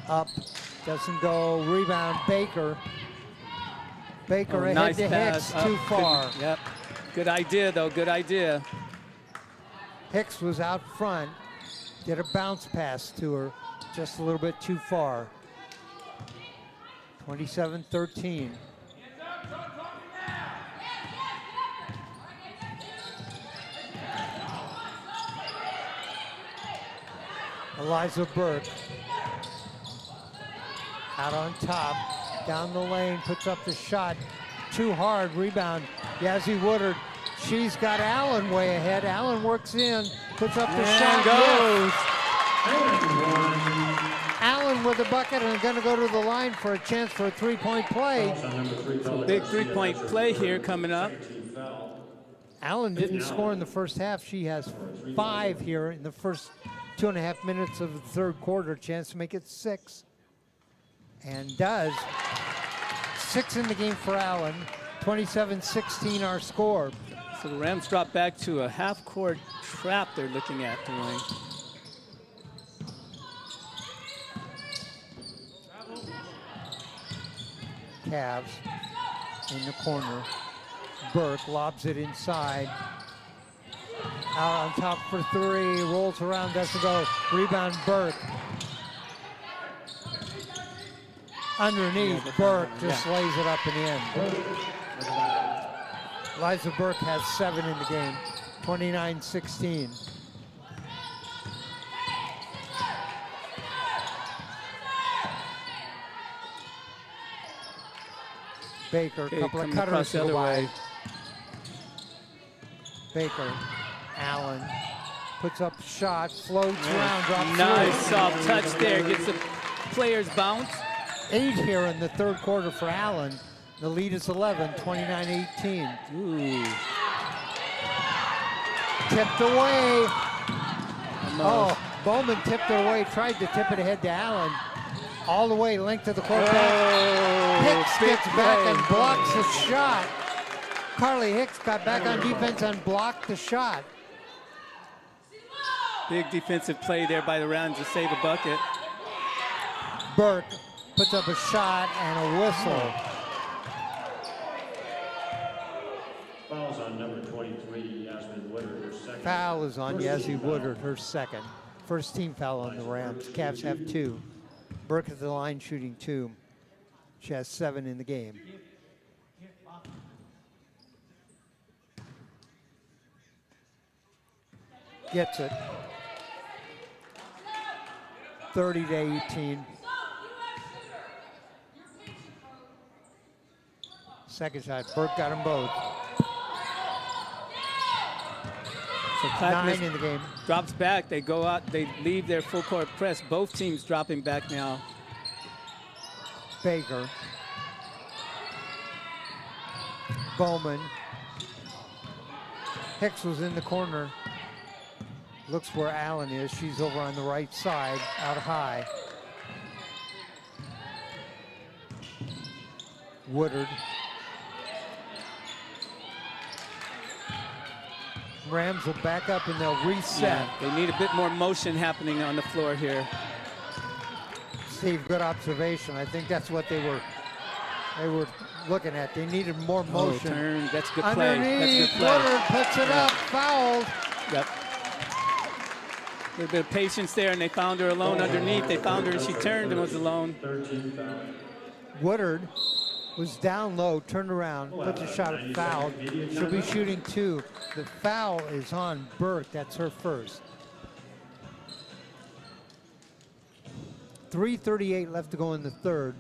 Up, doesn't go. Rebound, Baker. Baker ahead nice to pass. Hicks, too far. Yep. Good idea, though. Good idea. Hicks was out front. Did a bounce pass to her, just a little bit too far. 27-13. Eliza Burke out on top, down the lane, puts up the shot. Too hard, rebound. Yazzie Woodard. She's got Allen way ahead. Allen works in, puts up the shot. Goes. Allen with the bucket and going to go to the line for a chance for a three-point play. Big three-point play here coming up. Allen didn't score in the first half. She has 5 here in the first 2.5 minutes of the third quarter. Chance to make it 6. And does. 6 in the game for Allen. 27-16 our score. So the Rams drop back to a half-court trap they're looking at doing. Cavs in the corner. Burke lobs it inside. Out on top for 3, rolls around, doesn't go. Rebound, Burke. Underneath, Burke just lays it up and in. Eliza Burke has 7 in the game, 29-16. Baker, a couple of cutters to the way. Baker, Allen, puts up a shot, floats around, drops Nice through. soft touch there, gets the player's bounce. 8 here in the third quarter for Allen. The lead is 11, 29-18. Ooh. Tipped away. Oh, Bowman tipped it away, tried to tip it ahead to Allen. All the way, length of the court. Hicks gets back and blocks the shot. Carly Hicks got back on defense and blocked the shot. Big defensive play there by the Rams to save a bucket. Burke puts up a shot and a whistle. Fouls on number 23, Yasmin Woodard, her second. Foul is on Yazzie Woodard, her second. First team foul on the Rams. Cavs have 2. Burke at the line shooting 2. She has 7 in the game. Gets it. 30-18. Second shot. Burke got them both. So 9 Clackamas in the game. drops back. They go out. They leave their full court press. Both teams dropping back now. Baker. Bowman. Hicks was in the corner. Looks where Allen is. She's over on the right side, out high. Woodard. Rams will back up and they'll reset. Yeah, they need a bit more motion happening on the floor here. Steve, good observation. I think that's what they were looking at. They needed more motion. Turn. That's good play. Underneath, That's good play. Woodard puts it up, fouled. Yep. A little bit of patience there, and they found her alone underneath. They found her, and she turned and was alone. Woodard was down low, turned around, put the shot up, fouled. She'll be shooting 2. The foul is on Burke. That's her first. 3:38 left to go in the third.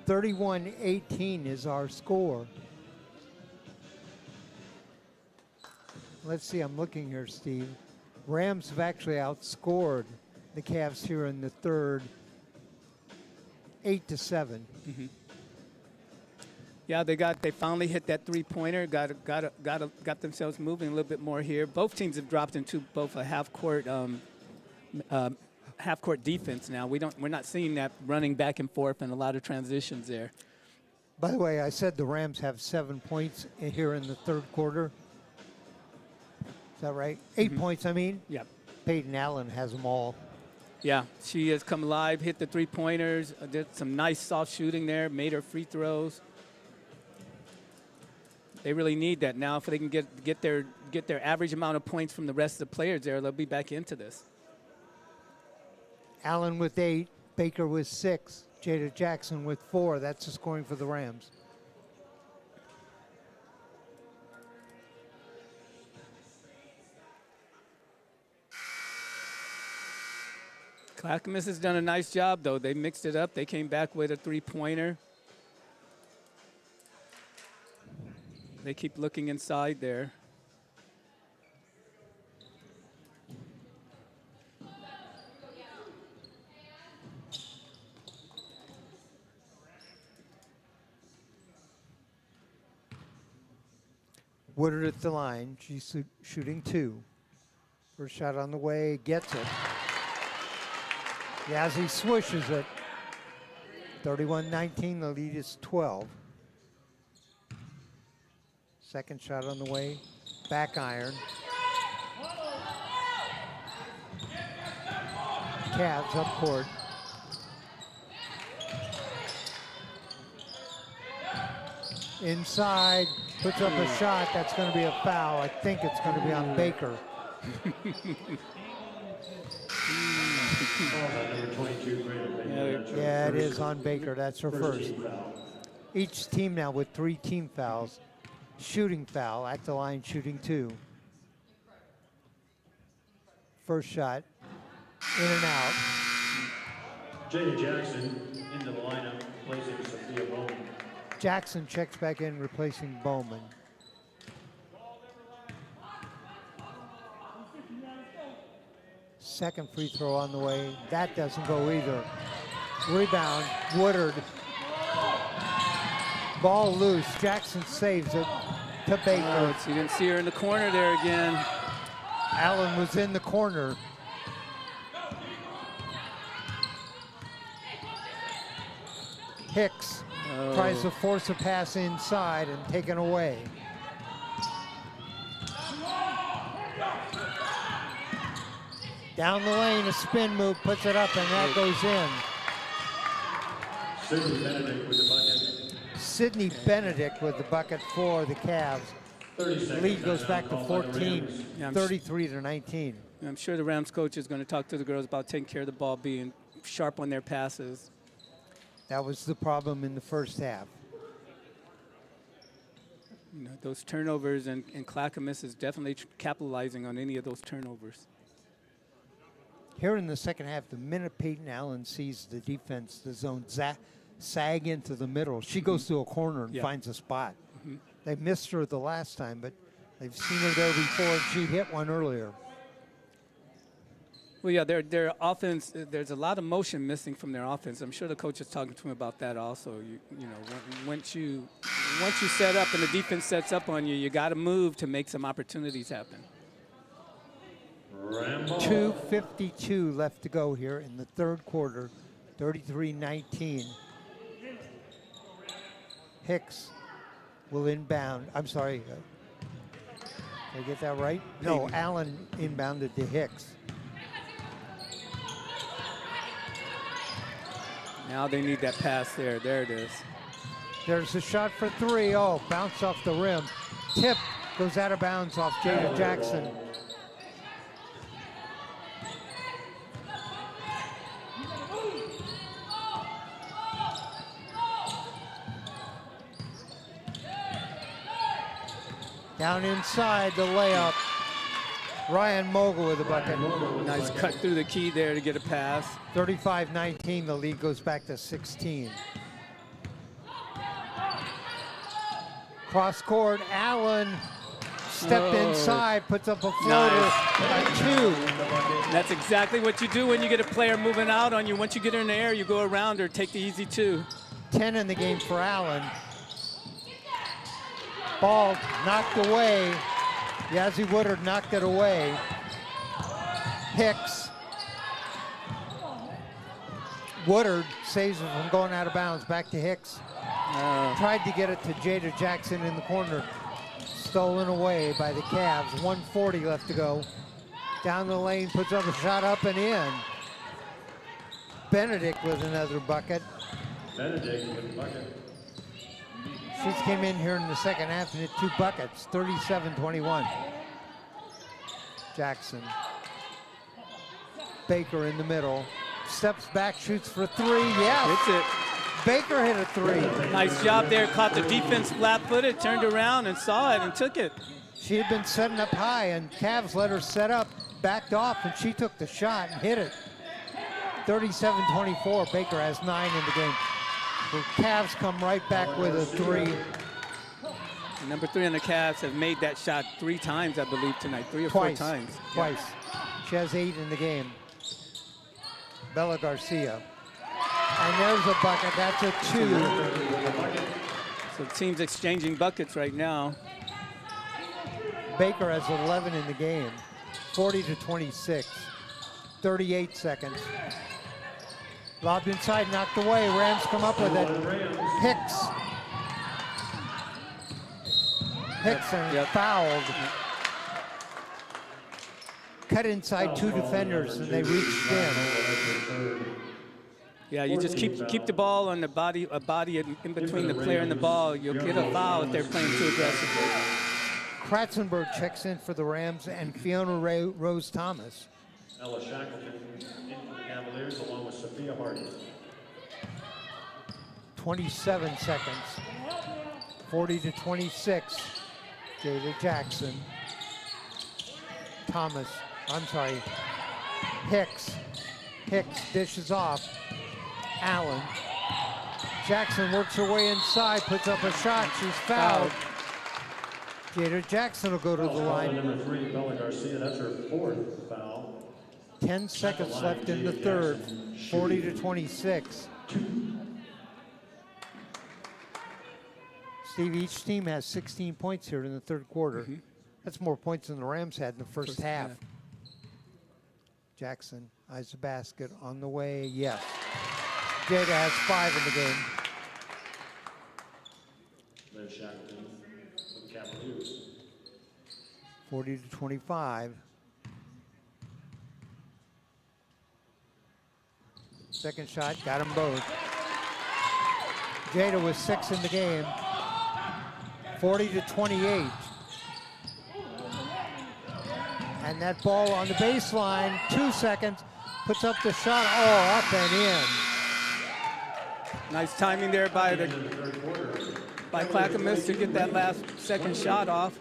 31-18 is our score. Let's see, I'm looking here, Steve. Rams have actually outscored the Cavs here in the third, 8-7. Mm-hmm. Yeah, they finally hit that three-pointer. Got themselves moving a little bit more here. Both teams have dropped into both a half-court defense now. We're not seeing that running back and forth and a lot of transitions there. By the way, I said the Rams have 7 points here in the third quarter. Is that right? 8 points, I mean. Yep. Peyton Allen has them all. Yeah, she has come alive, hit the three-pointers, did some nice soft shooting there, made her free throws. They really need that now. If they can get their average amount of points from the rest of the players there, they'll be back into this. Allen with 8, Baker with 6, Jada Jackson with 4. That's the scoring for the Rams. Clackamas has done a nice job, though. They mixed it up. They came back with a three-pointer. They keep looking inside there. Woodard at the line. She's shooting 2. First shot on the way, gets it. Yazzie swishes it. 31-19, the lead is 12. Second shot on the way, back iron. Cavs up court. Inside, puts up a shot. That's going to be a foul. I think it's going to be on Baker. Yeah, it is on Baker. That's her first. Each team now with 3 team fouls. Shooting foul at the line, shooting 2. First shot, in and out. Jada Jackson into the lineup, replacing Sophia Bowman. Jackson checks back in, replacing Bowman. Second free throw on the way. That doesn't go either. Rebound, Woodard. Ball loose. Jackson saves it to Baker. Oh, so you didn't see her in the corner there again. Allen was in the corner. Hicks tries to force a pass inside and taken away. Down the lane, a spin move, puts it up, and that goes in. Sydney Benedict with the bucket. Sydney Benedict with the bucket for the Cavs. Lead goes back to 14, 33-19. I'm sure the Rams coach is going to talk to the girls about taking care of the ball, being sharp on their passes. That was the problem in the first half. You know, those turnovers, and Clackamas is definitely capitalizing on any of those turnovers. Here in the second half, the minute Peyton Allen sees the defense, the zone sag into the middle, she goes to a corner and finds a spot. They missed her the last time, but they've seen her there before, and she hit one earlier. Well, yeah, their offense, there's a lot of motion missing from their offense. I'm sure the coach is talking to him about that also. You know, once you set up and the defense sets up on you, you got to move to make some opportunities happen. 2:52 left to go here in the third quarter, 33-19. Hicks will inbound. I'm sorry. Did I get that right? No, Allen inbounded to Hicks. Now they need that pass there. There it is. There's a shot for 3. Oh, bounce off the rim. Tip goes out of bounds off Jada Jackson. Down inside, the layup. Ryan Mogul with the bucket. Nice cut through the key there to get a pass. 35-19, the lead goes back to 16. Cross court, Allen stepped inside, puts up a floater by 2. That's exactly what you do when you get a player moving out on you. Once you get her in the air, you go around her, take the easy 2. 10 in the game for Allen. Ball knocked away. Yazzie Woodard knocked it away. Hicks. Woodard saves it from going out of bounds. Back to Hicks. Tried to get it to Jada Jackson in the corner. Stolen away by the Cavs. 1:40 left to go. Down the lane, puts up a shot up and in. Benedict with another bucket. Benedict with the bucket. She came in here in the second half and hit 2 buckets, 37-21. Jackson. Baker in the middle. Steps back, shoots for 3. Yes. Hits it. Baker hit a 3. Nice job there. Caught the defense flat-footed, turned around and saw it and took it. She had been setting up high, and Cavs let her set up, backed off, and she took the shot and hit it. 37-24. Baker has 9 in the game. The Cavs come right back with a 3. And number 3 on the Cavs have made that shot 3 times, I believe, tonight. 3 or 4 times. Twice. She has 8 in the game. Bella Garcia. And there's a bucket. That's a 2. So teams exchanging buckets right now. Baker has 11 in the game. 40-26. 38 seconds. Lobbed inside, knocked away. Rams come up with it. Hicks. And fouled. Cut inside 2 defenders, and they reached in. Yeah, you just keep the ball on the body, a body in between the player and the ball. You'll get a foul if they're playing too aggressively. Kratzenberg checks in for the Rams, and Fiona Rose Thomas. Ella Shackleton in for the Cavaliers along with Sophia Hardy. 27 seconds. 40-26. Jada Jackson. Hicks. Hicks dishes off. Allen. Jackson works her way inside, puts up a shot. She's fouled. Jada Jackson will go to the line. Number 3, Bella Garcia. That's her 4th foul. 10 seconds left in the third. 40-26. Steve, each team has 16 points here in the third quarter. That's more points than the Rams had in the first half. Jackson eyes the basket on the way. Yes. Jada has 5 in the game. There's Shackleton for the Cavaliers. 40-25. Second shot, got them both. Jada with 6 in the game. 40-28. And that ball on the baseline, 2 seconds, puts up the shot, up and in. Nice timing there by Clackamas to get that last second shot off.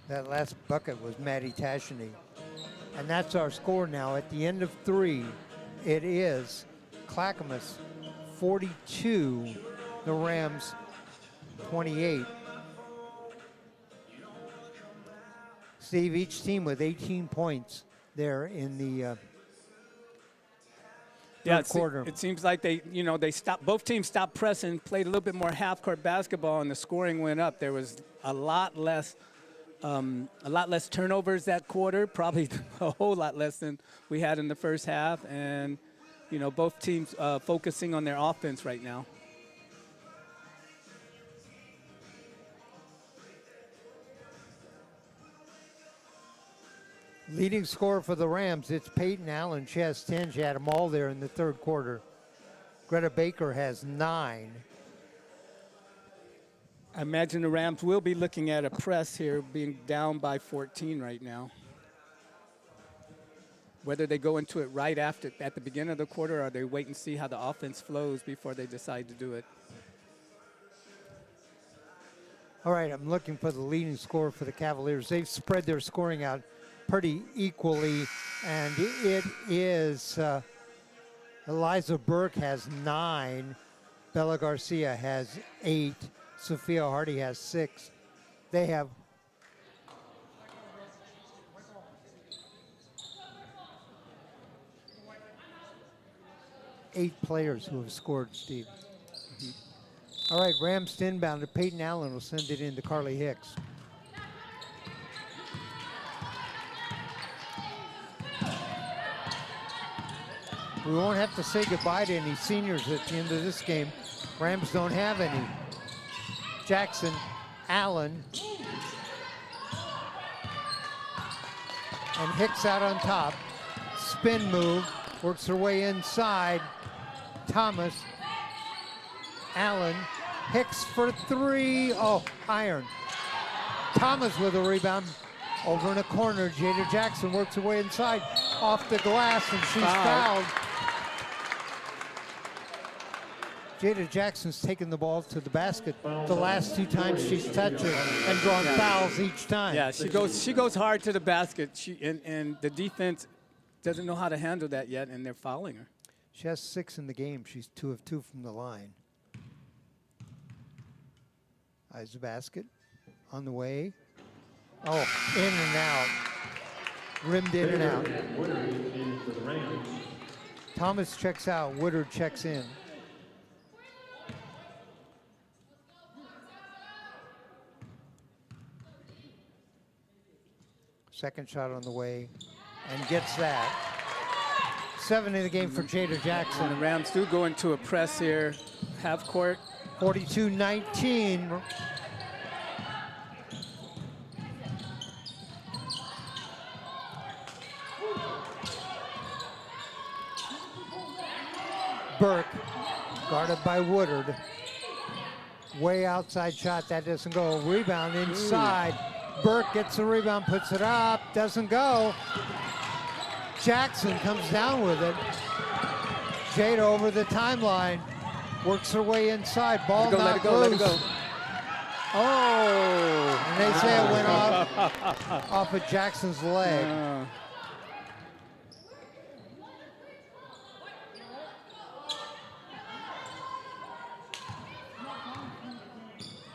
That last bucket was Maddie Tashany. And that's our score now. At the end of 3, it is Clackamas 42, the Rams 28. Steve, each team with 18 points there in the third quarter. It seems like they stopped. Both teams stopped pressing, played a little bit more half-court basketball, and the scoring went up. There was a lot less turnovers that quarter, probably a whole lot less than we had in the first half. And both teams focusing on their offense right now. Leading scorer for the Rams, it's Peyton Allen. She has 10. She had them all there in the third quarter. Greta Baker has 9. I imagine the Rams will be looking at a press here, being down by 14 right now. Whether they go into it right at the beginning of the quarter, or they wait and see how the offense flows before they decide to do it. All right, I'm looking for the leading scorer for the Cavaliers. They've spread their scoring out pretty equally, and it is Eliza Burke has 9, Bella Garcia has 8, Sophia Hardy has 6. They have eight players who have scored, Steve. All right, Rams to inbound. Peyton Allen will send it in to Carly Hicks. We won't have to say goodbye to any seniors at the end of this game. Rams don't have any. Jackson, Allen, and Hicks out on top. Spin move, works her way inside. Thomas, Allen, Hicks for 3. Oh, iron. Thomas with a rebound. Over in a corner, Jada Jackson works her way inside. Off the glass, and she's fouled. Jada Jackson's taken the ball to the basket the last 2 times she's touched it and drawn fouls each time. Yeah, she goes hard to the basket. And the defense doesn't know how to handle that yet, and they're fouling her. She has 6 in the game. She's 2 of 2 from the line. Eyes the basket. On the way. Oh, in and out. Rimmed in and out. Woodard in for the Rams. Thomas checks out. Woodard checks in. Second shot on the way and gets that. 7 in the game for Jada Jackson. And the Rams do go into a press here, half court. 42-19. Burke, guarded by Woodard. Way outside shot, that doesn't go. Rebound inside. Burke gets the rebound, puts it up, doesn't go. Jackson comes down with it. Jada over the timeline, works her way inside. Ball knocked loose. Let it go. Oh! And they say it went off of Jackson's leg.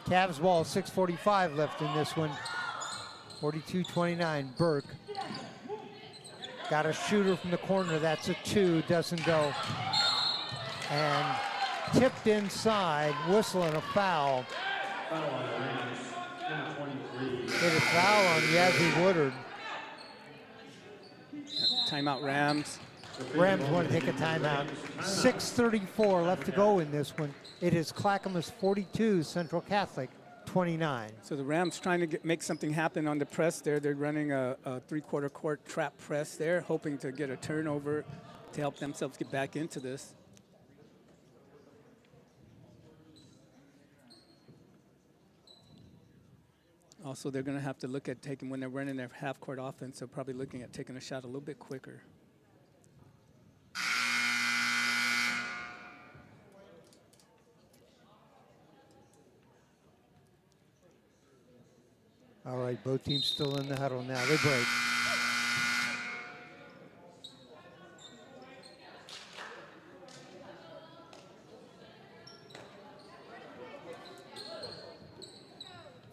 Cavs ball, 6:45 left in this one. 42-29, Burke. Got a shooter from the corner, that's a 2, doesn't go. And tipped inside, whistle and a foul. Foul on the Rams, number 23. Hit a foul on Yazzie Woodard. Timeout, Rams. Rams want to take a timeout. 6:34 left to go in this one. It is Clackamas 42, Central Catholic 29. So the Rams trying to make something happen on the press there. They're running a three-quarter court trap press there, hoping to get a turnover to help themselves get back into this. Also, they're going to have to look at taking, when they're running their half-court offense, they're probably looking at taking a shot a little bit quicker. All right, both teams still in the huddle now. They break.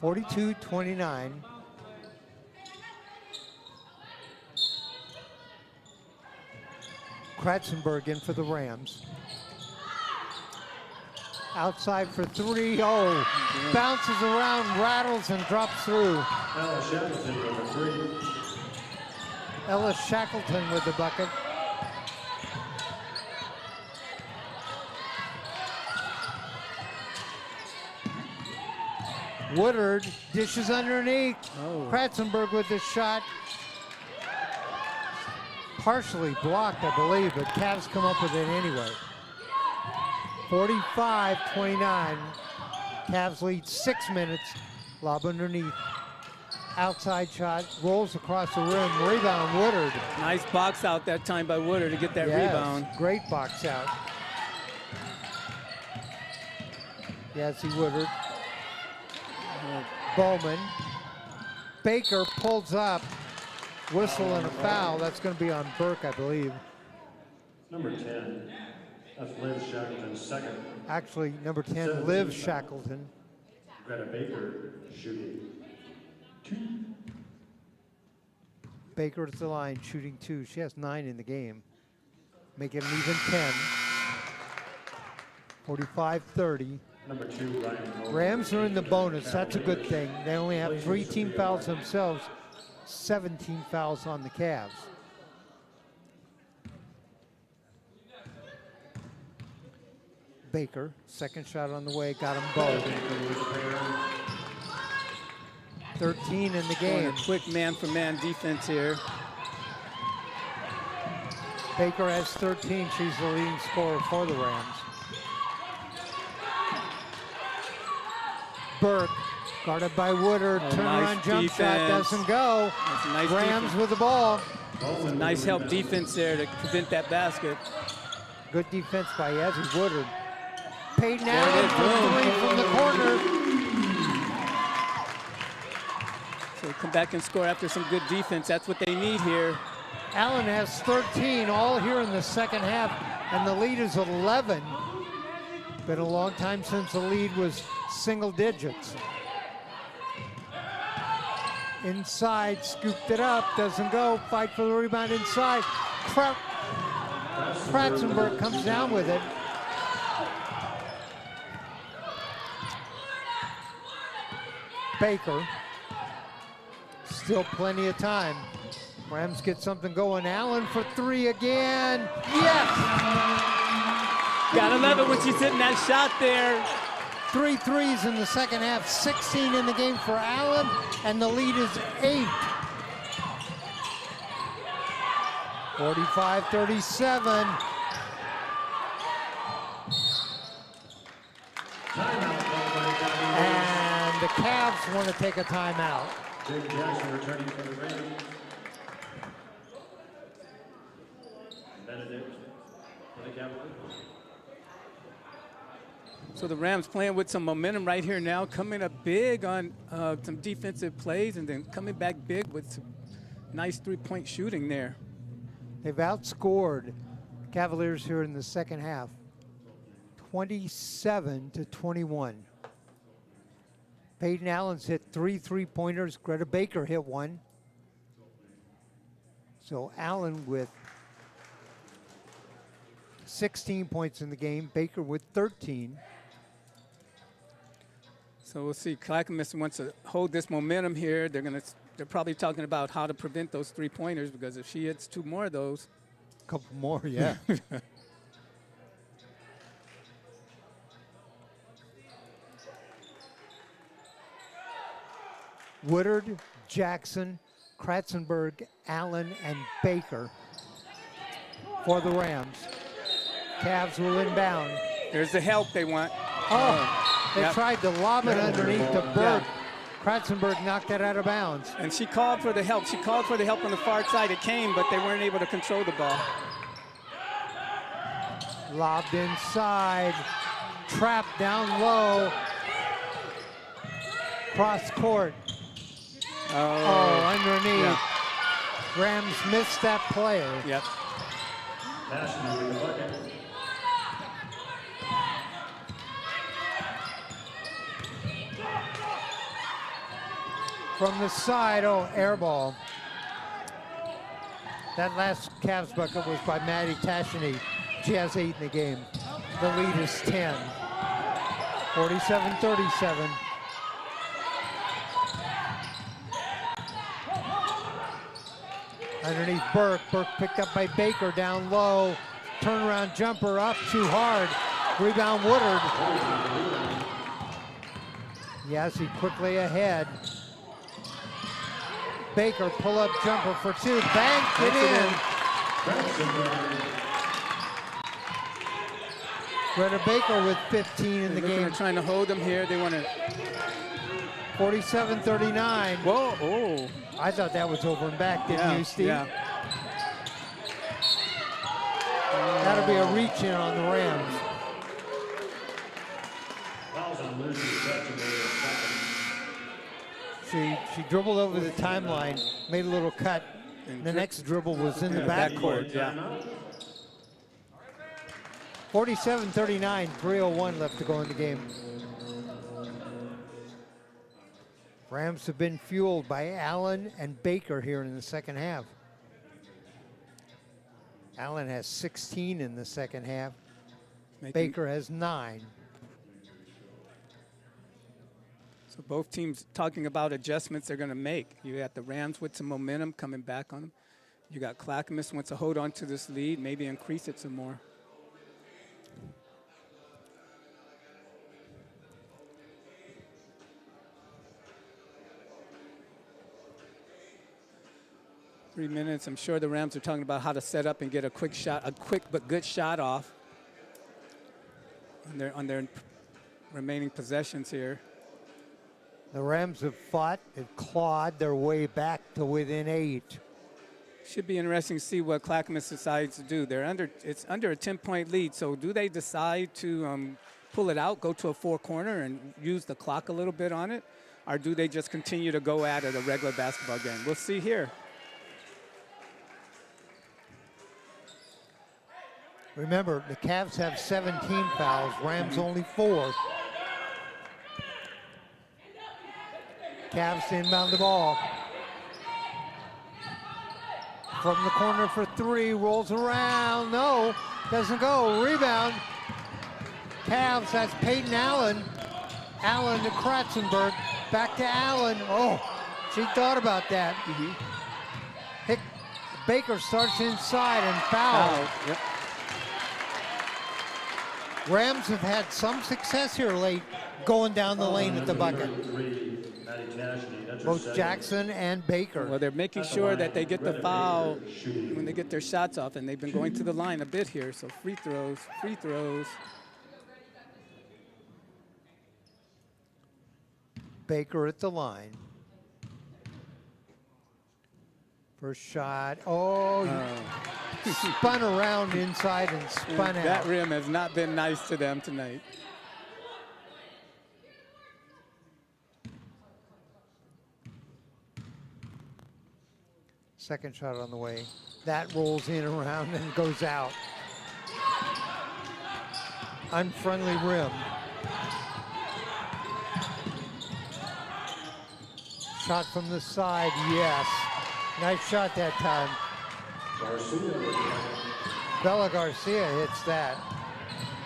(42-29). Kratzenberg in for the Rams. Outside for 3. Oh, bounces around, rattles, and drops through. Ella Shackleton number 3. Ella Shackleton with the bucket. Woodard dishes underneath. Oh. Kratzenberg with the shot. Partially blocked, I believe, but Cavs come up with it anyway. 45-29. Cavs lead 6 minutes. Lob underneath. Outside shot. Rolls across the rim. Rebound, Woodard. Nice box out that time by Woodard to get that rebound. Great box out. Yazzie Woodard. Bowman. Baker pulls up. Whistle and a foul. That's going to be on Burke, I believe. Number 10. That's Liv Shackleton's second. Actually, number 10, Liv Shackleton. Greta Baker shooting 2. Baker at the line, shooting 2. She has 9 in the game. Make it an even 10. 45-30. Number 2, Ryan Moore. Rams are in the bonus. That's a good thing. They only have 3 team fouls themselves, 17 fouls on the Cavs. Baker, second shot on the way, got them both. 13 in the game. A quick man-for-man defense here. Baker has 13. She's the leading scorer for the Rams. Burke, guarded by Woodard. Turnaround nice jump shot doesn't go. That's a nice Rams defense. with the ball. That's a nice help defense there to prevent that basket. Good defense by Yazzie Woodard. Peyton There it Allen is. for Boom. 3 from the corner. So come back and score after some good defense. That's what they need here. Allen has 13 all here in the second half, and the lead is 11. Been a long time since the lead was single digits. Inside, scooped it up, doesn't go. Fight for the rebound inside. Kratzenberg comes down with it. Baker. Still plenty of time. Rams get something going. Allen for three again. Yes! Gotta love it when she's hitting that shot there. 3 threes in the second half, 16 in the game for Allen, and the lead is 8. 45-37. And the Cavs want to take a timeout. Jake Jackson returning for the Rams. Benedict for the Cavaliers. So the Rams playing with some momentum right here now, coming up big on some defensive plays and then coming back big with some nice three-point shooting there. They've outscored Cavaliers here in the second half, 27-21. Peyton Allen's hit 3 3-pointers. Greta Baker hit 1. So Allen with 16 points in the game. Baker with 13. So we'll see. Clackamas wants to hold this momentum here. They're probably talking about how to prevent those three-pointers, because if she hits 2 more of those. A couple more, yeah. Woodard, Jackson, Kratzenberg, Allen, and Baker for the Rams. Cavs will inbound. There's the help they want. Oh, they Yep. tried to lob it underneath to Berg. Kratzenberg knocked it out of bounds. And she called for the help. She called for the help on the far side. It came, but they weren't able to control the ball. Lobbed inside, trapped down low. Cross court. Oh, underneath. Yeah. Rams missed that player. Yep. National with the bucket. From the side, air ball. That last Cavs bucket was by Maddie Tashini. She has 8 in the game. The lead is 10. 47-37. Underneath Burke. Burke picked up by Baker down low. Turnaround jumper up too hard. Rebound Woodard. Yazzie quickly ahead. Baker pull-up jumper for 2. Banked it in. Greta Baker with 15 in the game. They're trying to hold them here. They want to. 47-39. Whoa! Oh. I thought that was over and back, didn't you, Steve? Yeah. That'll be a reach in on the Rams. Fouls on Lucy Kratzenberg. She dribbled over the timeline, made a little cut. The next dribble was in the backcourt. Yeah. 47-39, 3:01 left to go in the game. Rams have been fueled by Allen and Baker here in the second half. Allen has 16 in the second half. Baker has 9. So both teams talking about adjustments they're going to make. You got the Rams with some momentum coming back on them. You got Clackamas wants to hold on to this lead, maybe increase it some more. Three minutes. I'm sure the Rams are talking about how to set up and get a quick shot, a quick but good shot off on their remaining possessions here. The Rams have fought and clawed their way back to within 8. Should be interesting to see what Clackamas decides to do. It's under a 10-point lead, so do they decide to pull it out, go to a 4-corner and use the clock a little bit on it? Or do they just continue to go at it a regular basketball game? We'll see here. Remember, the Cavs have 17 fouls, Rams only 4. Cavs inbound the ball. From the corner for 3, rolls around, no, doesn't go, rebound. Cavs, that's Peyton Allen. Allen to Kratzenberg, back to Allen. Oh, she thought about that. Baker starts inside and fouls. Yep. Rams have had some success here late going down the lane at the bucket. Both Jackson and Baker. Well, they're making sure that they get the foul when they get their shots off, and they've been going to the line a bit here. So free throws, free throws. Baker at the line. First shot. Oh, spun around inside and spun out. That rim has not been nice to them tonight. Second shot on the way. That rolls in around and goes out. Unfriendly rim. Shot from the side, yes. Nice shot that time. Bella Garcia hits that.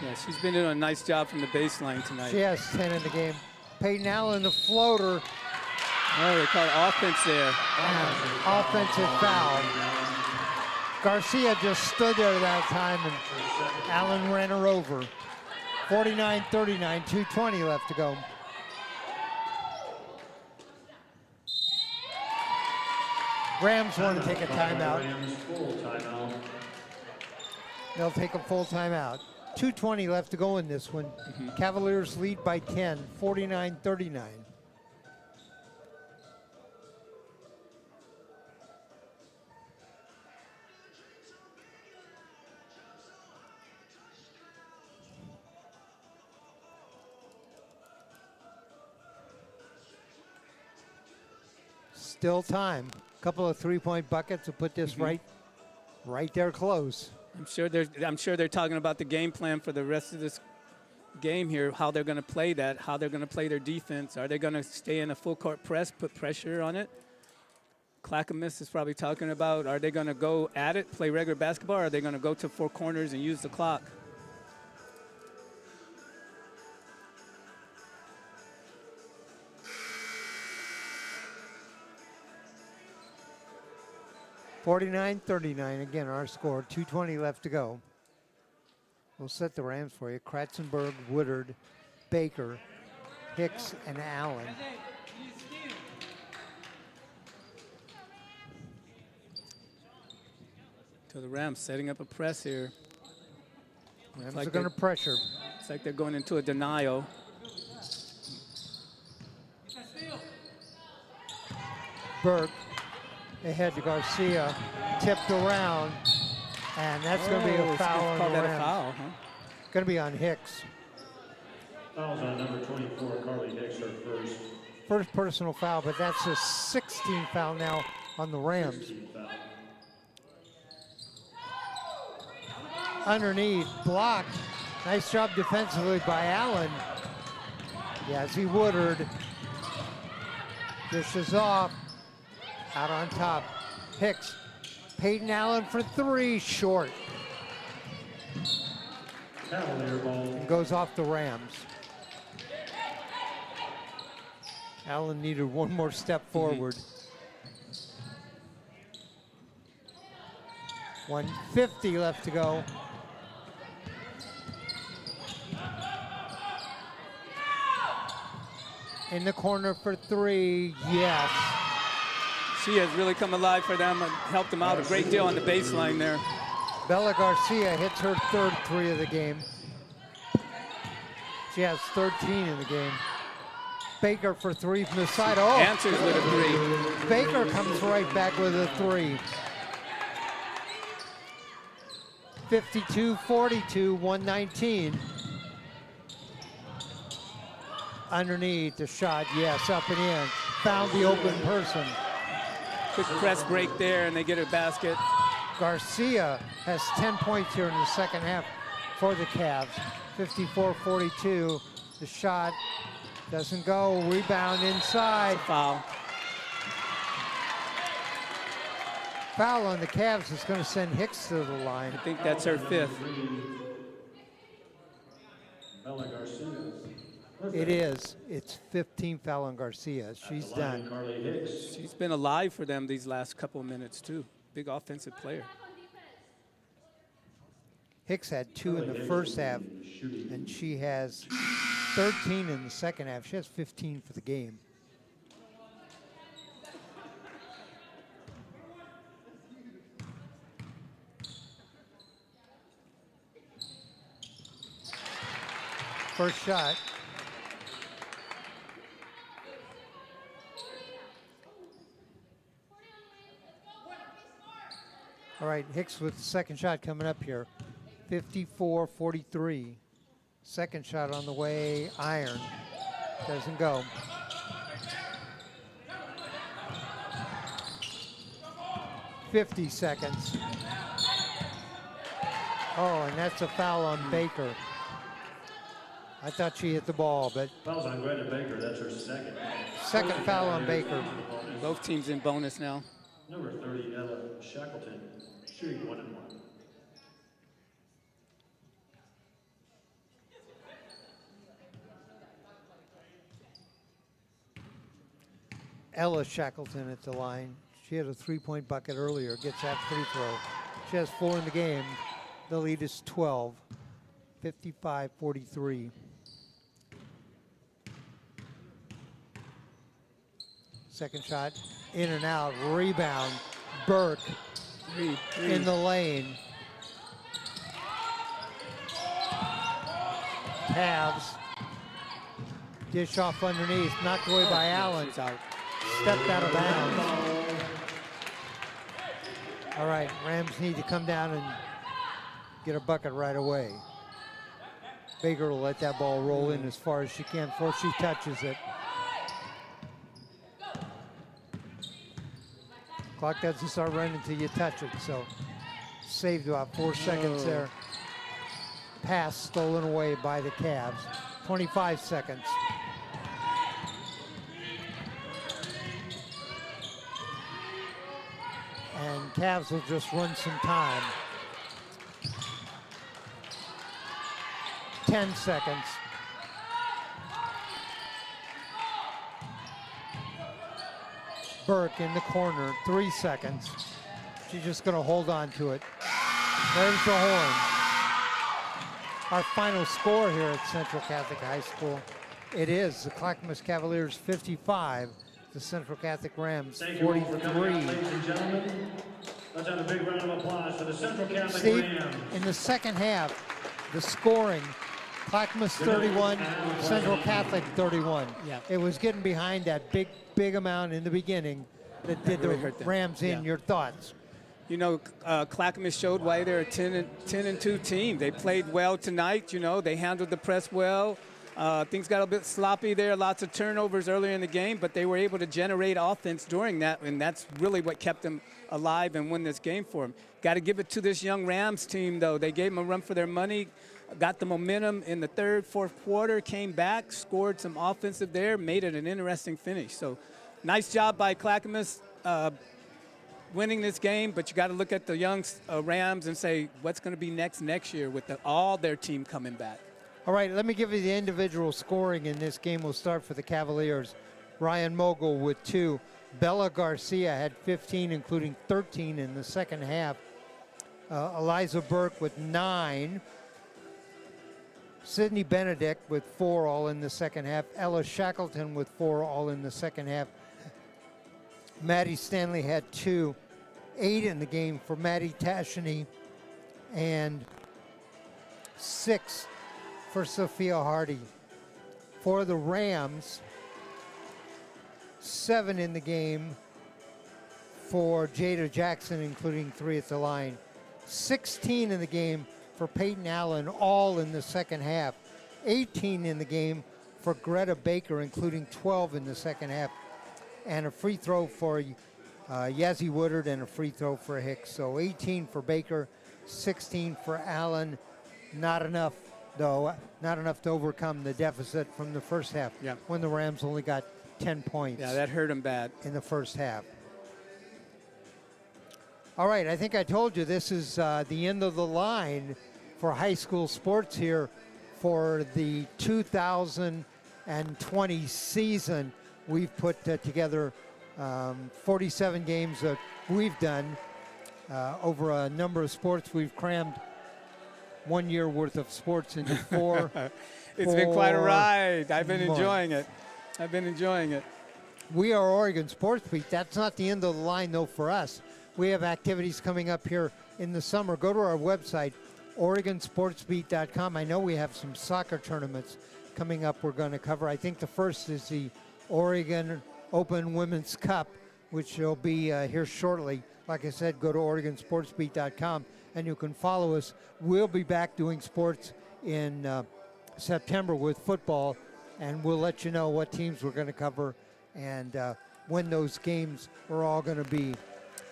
Yeah, she's been doing a nice job from the baseline tonight. She has 10 in the game. Peyton Allen, the floater. Oh, they call it offense there. Offensive foul. Garcia just stood there that time, and Allen ran her over. 49-39, 2:20 left to go. Rams want to take a timeout. They'll take a full timeout. 2:20 left to go in this one. Cavaliers lead by 10, 49-39. Still time. Couple of three-point buckets to put this right there close. I'm sure they're talking about the game plan for the rest of this game here, how they're going to play that, how they're going to play their defense. Are they going to stay in a full court press, put pressure on it? Clackamas is probably talking about, are they going to go at it, play regular basketball, or are they going to go to four corners and use the clock? (49-39) again, our score. 2:20 left to go. We'll set the Rams for you. Kratzenberg, Woodard, Baker, Hicks, and Allen. So the Rams setting up a press here. Rams are going to pressure. It's like they're going into a denial. Burke ahead to Garcia, tipped around, and that's going to be a foul on the Rams. Foul, huh? Going to be on Hicks. Fouls on number 24, Carly Hicks, her first. First personal foul, but that's a 16th foul now on the Rams. Underneath, blocked. Nice job defensively by Allen. Yazzie Woodard dishes off. Out on top, Hicks. Peyton Allen for three, short. And goes off the Rams. Allen needed one more step forward. 1:50 left to go. In the corner for three, yes. She has really come alive for them and helped them out a great deal on the baseline there. Bella Garcia hits her third three of the game. She has 13 in the game. Baker for three from the side. Oh, answers with a three. Baker comes right back with a three. 52-42, 119. Underneath the shot, yes, up and in. Found the open person. Quick press break there, and they get a basket. Garcia has 10 points here in the second half for the Cavs. 54-42. The shot doesn't go. Rebound inside. Foul. Foul on the Cavs is going to send Hicks to the line. I think that's her fifth. Bella Garcia. It is. It's 15 foul on Garcia. She's done. Carly Hicks. She's been alive for them these last couple of minutes, too. Big offensive player. Hicks had 2 in the first half, and she has 13 in the second half. She has 15 for the game. First shot. All right, Hicks with the second shot coming up here. 54-43. Second shot on the way, iron. Doesn't go. .50 seconds. Oh, and that's a foul on Baker. I thought she hit the ball, but Foul's on Greta Baker. That's her second. second foul on Baker. Both teams in bonus now. Number 30, Ella Shackleton, shooting 1-1. Ella Shackleton at the line. She had a three-point bucket earlier, gets that free throw. She has 4 in the game. The lead is 12, 55-43. Second shot, in and out, rebound. Burke in the lane. Cavs. Dish off underneath, knocked away by Allen. She's out. Stepped out of bounds. All right, Rams need to come down and get a bucket right away. Baker will let that ball roll in as far as she can before she touches it. Clock doesn't start running until you touch it, so saved about 4 seconds there. Pass stolen away by the Cavs. 25 seconds. And Cavs will just run some time. 10 seconds. Burke in the corner, 3 seconds. She's just going to hold on to it. There's the horn. Our final score here at Central Catholic High School, it is the Clackamas Cavaliers 55, the Central Catholic Rams Thank you all for coming out, 43. ladies and gentlemen. Let's have a big round of applause for the Central Catholic Steve, Rams. in the second half, the scoring, Clackamas 31, Central Catholic 31. Yeah. It was getting behind that big amount in the beginning that did really the hurt them. Rams in. Yeah. Your thoughts? You know, Clackamas showed why they're a 10-2 team. They played well tonight. You know, they handled the press well. Things got a bit sloppy there, lots of turnovers earlier in the game, but they were able to generate offense during that, and that's really what kept them alive and win this game for them. Got to give it to this young Rams team, though. They gave them a run for their money, got the momentum in the third, fourth quarter, came back, scored some offensive there, made it an interesting finish. So nice job by Clackamas winning this game, but you got to look at the young Rams and say, what's going to be next year with all their team coming back. All right, let me give you the individual scoring in this game. We'll start for the Cavaliers. Ryan Mogul with 2. Bella Garcia had 15, including 13 in the second half. Eliza Burke with 9. Sydney Benedict with 4, all in the second half. Ella Shackleton with 4, all in the second half. Maddie Stanley had 2. 8 in the game for Maddie Tashany, and 6 for Sophia Hardy. For the Rams, 7 in the game for Jada Jackson, including 3 at the line. 16 in the game for Peyton Allen, all in the second half. 18 in the game for Greta Baker, including 12 in the second half. And a free throw for Yazzie Woodard, and a free throw for Hicks. So 18 for Baker, 16 for Allen. Not enough, though. Not enough to overcome the deficit from the first half when the Rams only got 10 points. Yeah, that hurt them bad. In the first half. All right, I think I told you this is the end of the line for high school sports here for the 2020 season. We've put together 47 games that we've done over a number of sports. We've crammed 1 year worth of sports into four. It's been quite a ride. I've been enjoying it. I've been enjoying it. We are Oregon Sports Beat. That's not the end of the line, though, for us. We have activities coming up here in the summer. Go to our website, OregonSportsBeat.com. I know we have some soccer tournaments coming up we're going to cover. I think the first is the Oregon Open Women's Cup, which will be here shortly. Like I said, go to OregonSportsBeat.com, and you can follow us. We'll be back doing sports in September with football, and we'll let you know what teams we're going to cover and when those games are all going to be.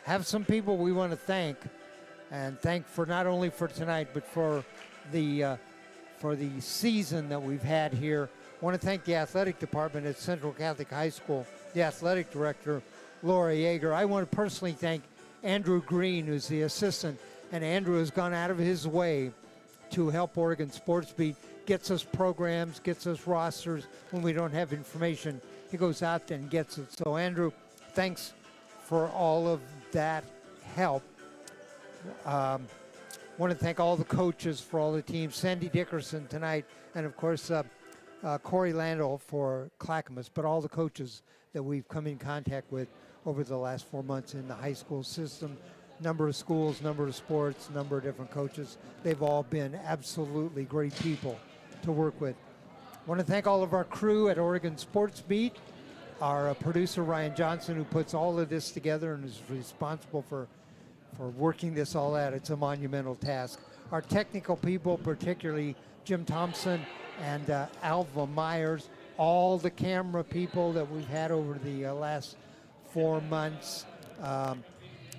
Have some people we want to thank, and thank for not only for tonight, but for the season that we've had here. I want to thank the athletic department at Central Catholic High School, the athletic director, Laura Yeager. I want to personally thank Andrew Green, who's the assistant, and Andrew has gone out of his way to help Oregon Sports Beat, gets us programs, gets us rosters. When we don't have information, he goes out and gets it. So, Andrew, thanks for all of that help. Want to thank all the coaches for all the teams, Sandy Dickerson tonight, and of course Corey Landau for Clackamas, but all the coaches that we've come in contact with over the last 4 months in the high school system. Number of schools, number of sports, number of different coaches. They've all been absolutely great people to work with. Want to thank all of our crew at Oregon Sports Beat, our producer Ryan Johnson, who puts all of this together and is responsible for working this all out. It's a monumental task. Our technical people, particularly Jim Thompson and Alva Myers, all the camera people that we've had over the last 4 months.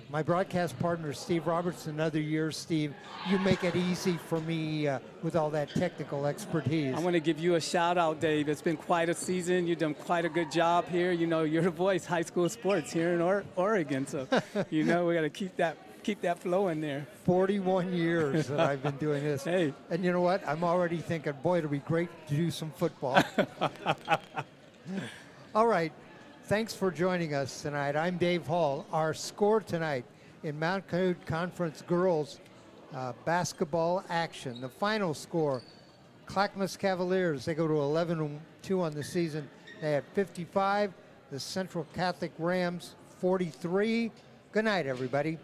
My broadcast partner, Steve Roberts, another year. Steve, you make it easy for me with all that technical expertise. I want to give you a shout out, Dave. It's been quite a season. You've done quite a good job here. You know, you're the voice, high school sports here in Oregon. So, you know, we got to keep that flow in there. 41 years that I've been doing this. Hey. And you know what? I'm already thinking, boy, it'll be great to do some football. All right. Thanks for joining us tonight. I'm Dave Hall. Our score tonight in Mount Code Conference girls basketball action. The final score, Clackamas Cavaliers, they go to 11-2 on the season. They had 55. The Central Catholic Rams, 43. Good night, everybody.